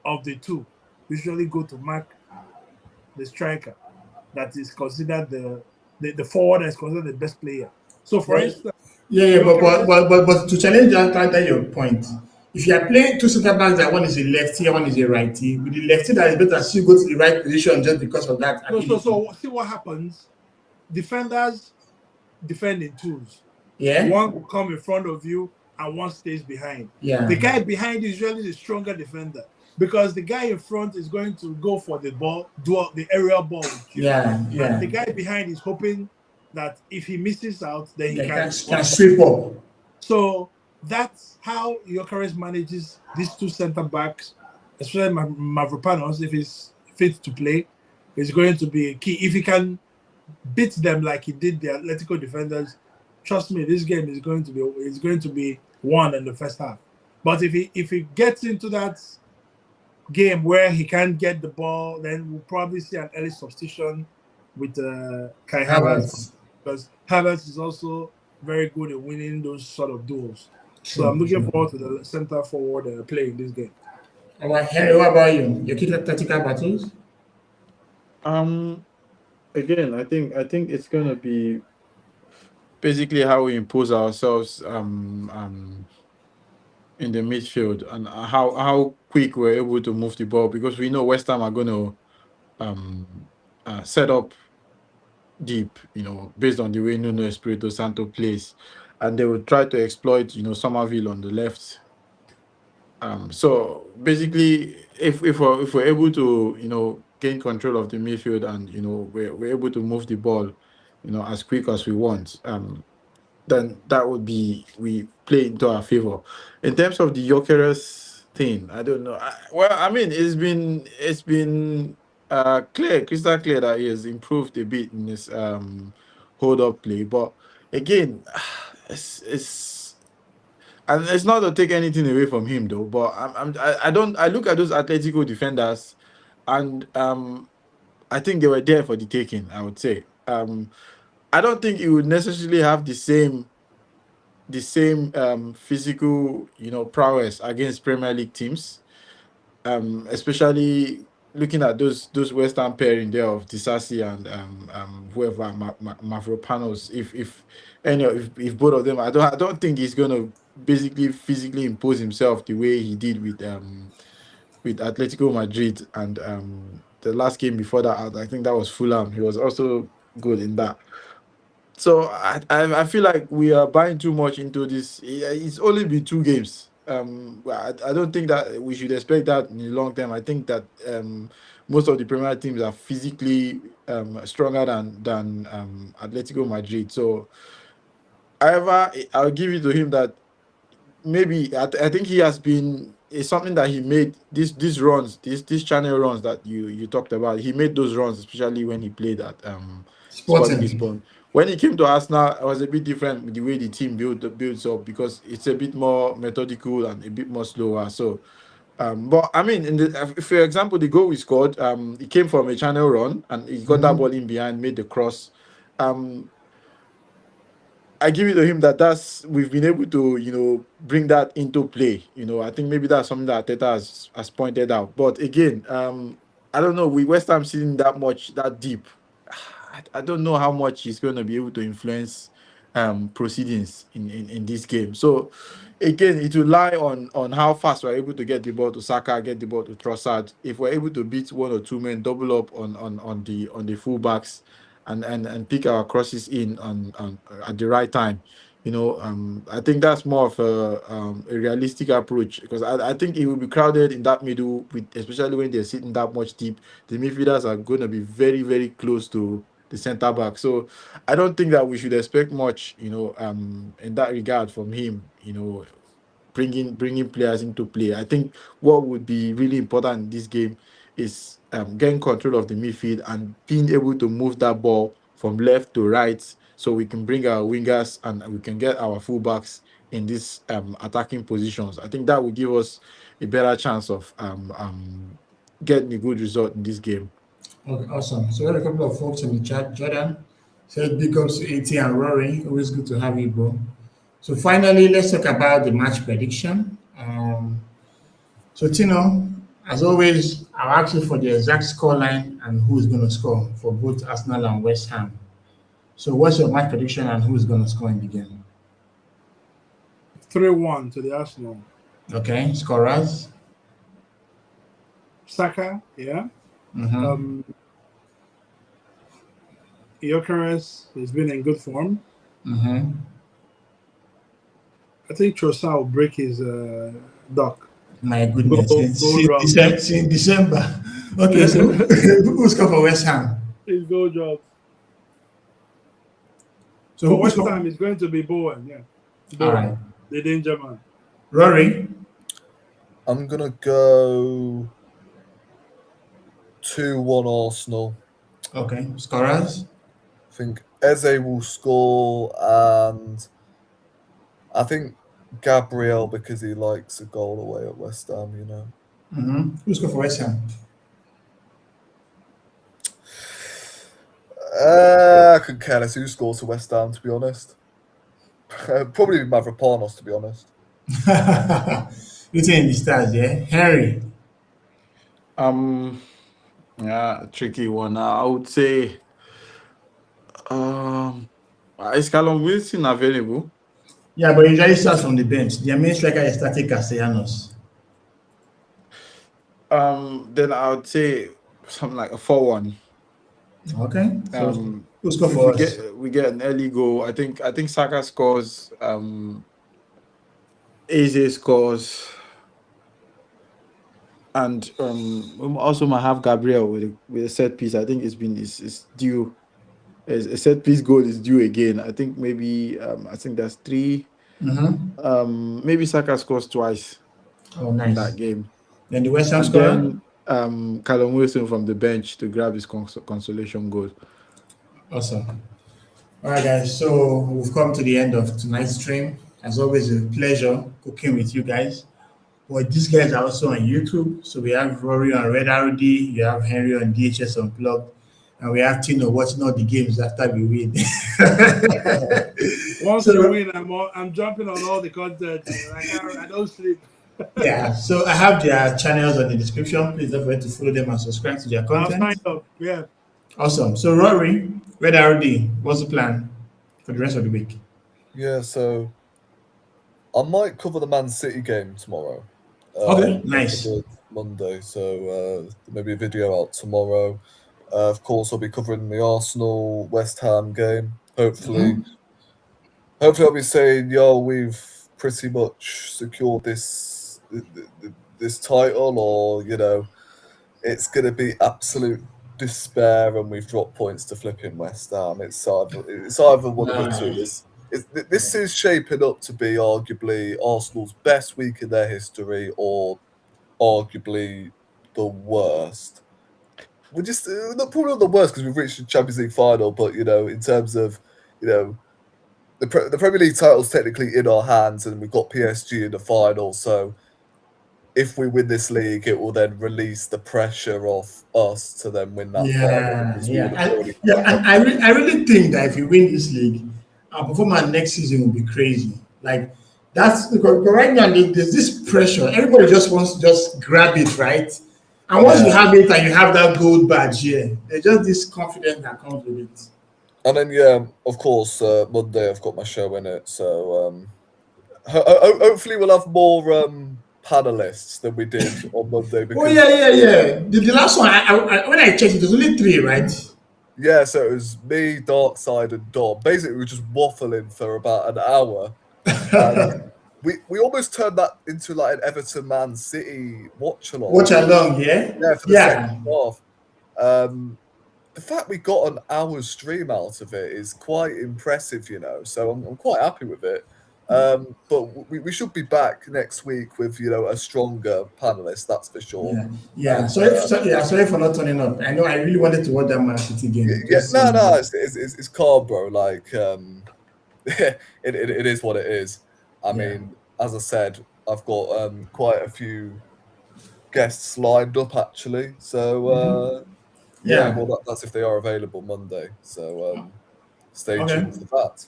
of the two usually go to mark the striker that is considered the forward that is considered the best player. So for But instance, yeah, your Keres, but to challenge that counter your point, if you are playing two center backs that one is a lefty and one is a righty, with the lefty that is better still go to the right position just because of that no, so ability. see what happens. Defenders defend in twos. Yeah, One will come in front of you and one stays behind. The yeah, guy behind is usually the stronger defender because the guy in front is going to go for the ball, do the aerial ball with you. yeah, And the yeah. guy behind is hoping that if he misses out, then he They can can sweep up. So that's how Gyökeres manages these two centre backs, especially Mavropanos. If he's fit to play, is going to be key. If he can beat them like he did the Atletico defenders, trust me, this game is going to be won in the first half. But if he gets into that game where he can't get the ball, then we'll probably see an early substitution with Kai Havertz Havertz. because Havertz is also very good at winning those sort of duels. So I'm True, looking true. forward to the center forward play in this game. All right, Henry, what about you? Your key tactical battles? Um, Again, I think it's gonna be basically how we impose ourselves in the midfield and how quick we're able to move the ball because we know West Ham are going to set up deep, based on the way Nuno Espirito Santo plays, and they will try to exploit, Somerville on the left. So basically, if we're able to, gain control of the midfield and we're able to move the ball, as quick as we want, then that would be we play into our favor. In terms of the Jokeres thing, I don't know. I mean, it's been crystal clear that he has improved a bit in his hold up play, but again, it's and it's not to take anything away from him though. But I don't I look at those Atletico defenders, and I think they were there for the taking. I would say I don't think he would necessarily have the same physical, prowess against Premier League teams. Especially looking at those Western pairing there of Disasi and whoever Mavropanos. If both of them, I don't think he's gonna basically physically impose himself the way he did with Atletico Madrid and the last game before that. I think that was Fulham. He was also good in that. So I feel like we are buying too much into this. It's only been 2 games. Well, I don't think that we should expect that in the long term. I think that most of the Premier teams are physically stronger than Atletico Madrid. So, however, I'll give it to him that maybe I think he has been. It's something that he made these runs, these channel runs that you talked about. He made those runs, especially when he played at Sporting Sporting. Lisbon. When he came to Arsenal, it was a bit different with the way the team builds up because it's a bit more methodical and a bit more slower. So, but I mean, for example, the goal we scored, it came from a channel run and he got that ball in behind, made the cross. Um, I give it to him that's we've been able to bring that into play. I think maybe that's something that Arteta has pointed out. But again, I don't know. We West Ham sitting that deep. I don't know how much he's going to be able to influence proceedings in this game. So again, it will lie on how fast we're able to get the ball to Saka, get the ball to Trossard. If we're able to beat one or two men, double up on the fullbacks and pick our crosses in on at the right time. I think that's more of a realistic approach because I think it will be crowded in that middle, especially when they're sitting that much deep. The midfielders are going to be very, very close to the centre back. So I don't think that we should expect much, in that regard from him. Bringing players into play. I think what would be really important in this game is getting control of the midfield and being able to move that ball from left to right so we can bring our wingers and we can get our fullbacks in these attacking positions. I think that will give us a better chance of getting a good result in this game. Okay, awesome. So we have a couple of folks in the chat. Jordan said big ups to AT and Rory. Always good to have you, bro. So finally, let's talk about the match prediction. So Tino, as always, I'll ask you for the exact score line and who is going to score for both Arsenal and West Ham. So what's your match prediction and who is going to score in the game? 3-1 to the Arsenal. Okay, scorers. Saka, yeah. Mm-hmm. Gyökeres has been in good form. Mm-hmm. I think Trossard will break his duck. My goodness, Go since December. Okay, so who's score for West Ham? His goal job. So For who's West score? Ham, it's going to be Bowen, yeah. All Bowen, right, the danger man. Rory. I'm gonna go 2-1 Arsenal. Okay, scorers. I think Eze will score, and I think Gabriel, because he likes a goal away at West Ham, you know. Mm-hmm. Who's score for West Ham? I couldn't care less who scores to West Ham, to be honest. Probably Mavropanos, to be honest. Written in the stars, yeah. Henry. Yeah, tricky one. I would say, is Callum Wilson available? Yeah, but he usually starts from the bench. Their main striker is Tati Castellanos. Then I would say something like a 4-1. Okay. So who's score If for we us? we get an early goal, I think Saka scores. Eze scores, and we also might have Gabriel with a set piece. I think it's due. A set piece goal is due again. I think maybe I think that's 3. Mm-hmm. Maybe Saka scores twice Oh, in nice. that game. Then the West Ham And scorer. then Callum Wilson from the bench to grab his consolation goal. Awesome. All right, guys. So we've come to the end of tonight's stream. As always, a pleasure cooking with you guys. But these guys are also on YouTube. So we have Rory on Red RD, you have Henry on DHS Unplugged, and we have Tino watching all the games after we win. Once So- we win, I'm jumping on all the content. I don't sleep. Yeah, so I have their channels on the description. Please don't forget to follow them and subscribe to their I'll content. sign up. Yeah. Awesome. So Rory, Red RD, what's the plan for the rest of the week? Yeah, so I might cover the Man City game tomorrow. Okay, nice. Monday, so maybe a video out tomorrow. Of course, I'll be covering the Arsenal West Ham game. Hopefully, I'll be saying, "Yo, we've pretty much secured this title," or it's going to be absolute despair and we've dropped points to flipping West Ham. It's either one of the two. This is shaping up to be arguably Arsenal's best week in their history, or arguably the worst. We're just probably not the worst because we've reached the Champions League final, but in terms of the Premier League title's technically in our hands, and we've got PSG in the final. So if we win this league, it will then release the pressure off us to then win that final. I really think that if we win this league, our performance next season will be crazy. Like that's because right now there's this pressure. Everybody just wants to just grab it, right? And once you have it and you have that gold badge here, there's just this confidence that comes with it. And then of course, Monday I've got my show in it, so hopefully we'll have more panelists than we did on Monday. Because, The last one, I when I checked, it was only 3, right? Yeah, so it was me, Darkside, and Dom. Basically, we were just waffling for about an hour. And we almost turned that into like an Everton Man City watch along. Yeah. Yeah, for the second half. The fact we got an hour's stream out of it is quite impressive, So I'm quite happy with it. But we should be back next week with a stronger panelist, that's for sure. Yeah. Sorry for not turning up. I know I really wanted to watch that Man City game. Yeah, no, it's calm, bro. Like, it is what it is. I mean, as I said, I've got quite a few guests lined up actually. So well, that's if they are available Monday. So stay tuned for that.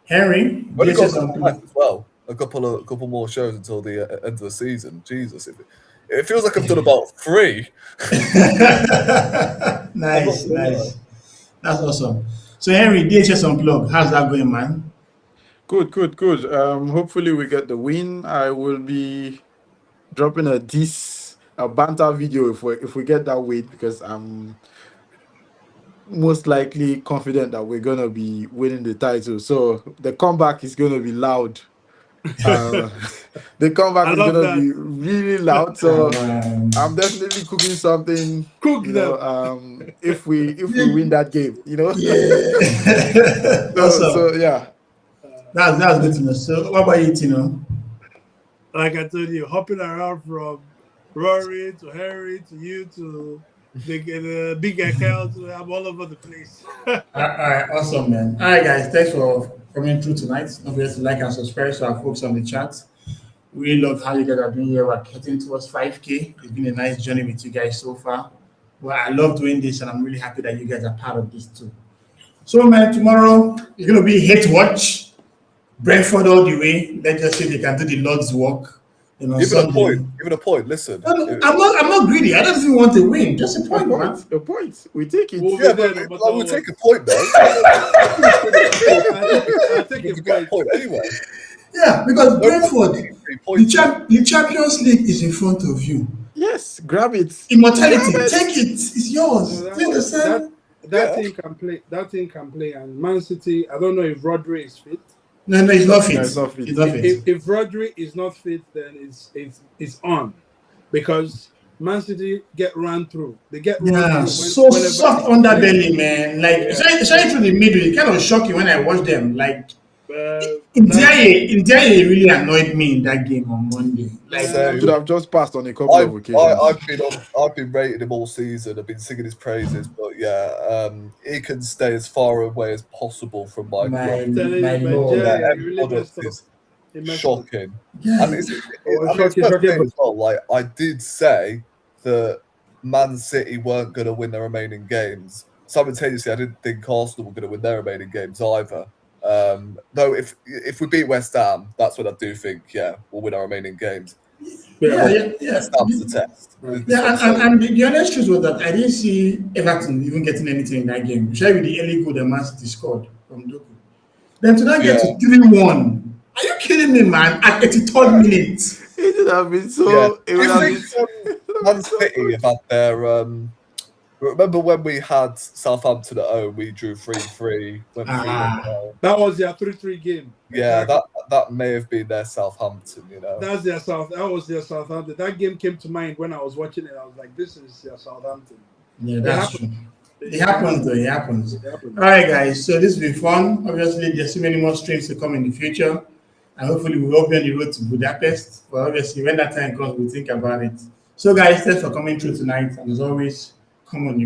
Henry, Only got something as well. A couple more shows until the end of the season. Jesus, it feels like I've done about 3. Nice. That's awesome. So Henry, DHS Unplugged, how's that going, man? Good. Hopefully we get the win. I will be dropping a banter video if we get that win, because I'm most likely confident that we're gonna be winning the title. So the comeback is gonna be loud. The comeback is gonna be really loud. So I'm definitely cooking something. If we win that game, Awesome. So yeah. That's good to know. So what about you, Tino? Like I told you, hopping around from Rory to Harry to you to the big account. I'm all over the place. All right, awesome, man. All right, guys, thanks for coming through tonight. Don't forget to like and subscribe to our folks on the chat. We love how you guys are doing here. We're heading towards 5K. It's been a nice journey with you guys so far. Well, I love doing this, and I'm really happy that you guys are part of this too. So, man, tomorrow is going to be hate watch. Brentford all the way. Let's just see if they can do the Lord's work. Give it a point. Listen, I'm not greedy. I don't even want to win. Just a point, man. A point. We take it. We'll take a point, though. I'll take a point anyway. Yeah, because Brentford, the Champions League is in front of you. Yes, grab it. Immortality, take it. It's yours. That team can play. And Man City, I don't know if Rodri is fit. No, he's not fit. If Rodri is not fit, then it's on, because Man City get run through. They get run through. Soft underbelly, man. Like especially through the middle, it kind of shocking when I watch them. Like Ndiaye really annoyed me in that game on Monday. Like should have just passed on a couple of occasions. I've been rating him all season. I've been singing his praises, but he can stay as far away as possible from my club. Is shocking. Yeah. And it's shocking as well. Like, I did say that Man City weren't going to win their remaining games. Simultaneously, I didn't think Arsenal were going to win their remaining games either. Though if we beat West Ham, that's when I do think we'll win our remaining games. That's the test. And the honest truth was that I didn't see Everton even getting anything in that game. Especially with the early goal that Man City scored from Doku. Then to not get to 3-1. Are you kidding me, man? At 83rd minute. It would have been so. It would have been. Man City have had their. Remember when we had Southampton at home? We drew 3-3. That was their 3-3 game. Yeah, that may have been their Southampton. That was their Southampton. That game came to mind when I was watching it. I was like, "This is their Southampton." Yeah, that's true. It happens, though. It happens. All right, guys. So this will be fun. Obviously, there's so many more streams to come in the future, and hopefully, we'll be on the road to Budapest. But obviously, when that time comes, we'll think about it. So, guys, thanks for coming through tonight, and as always, come on, you.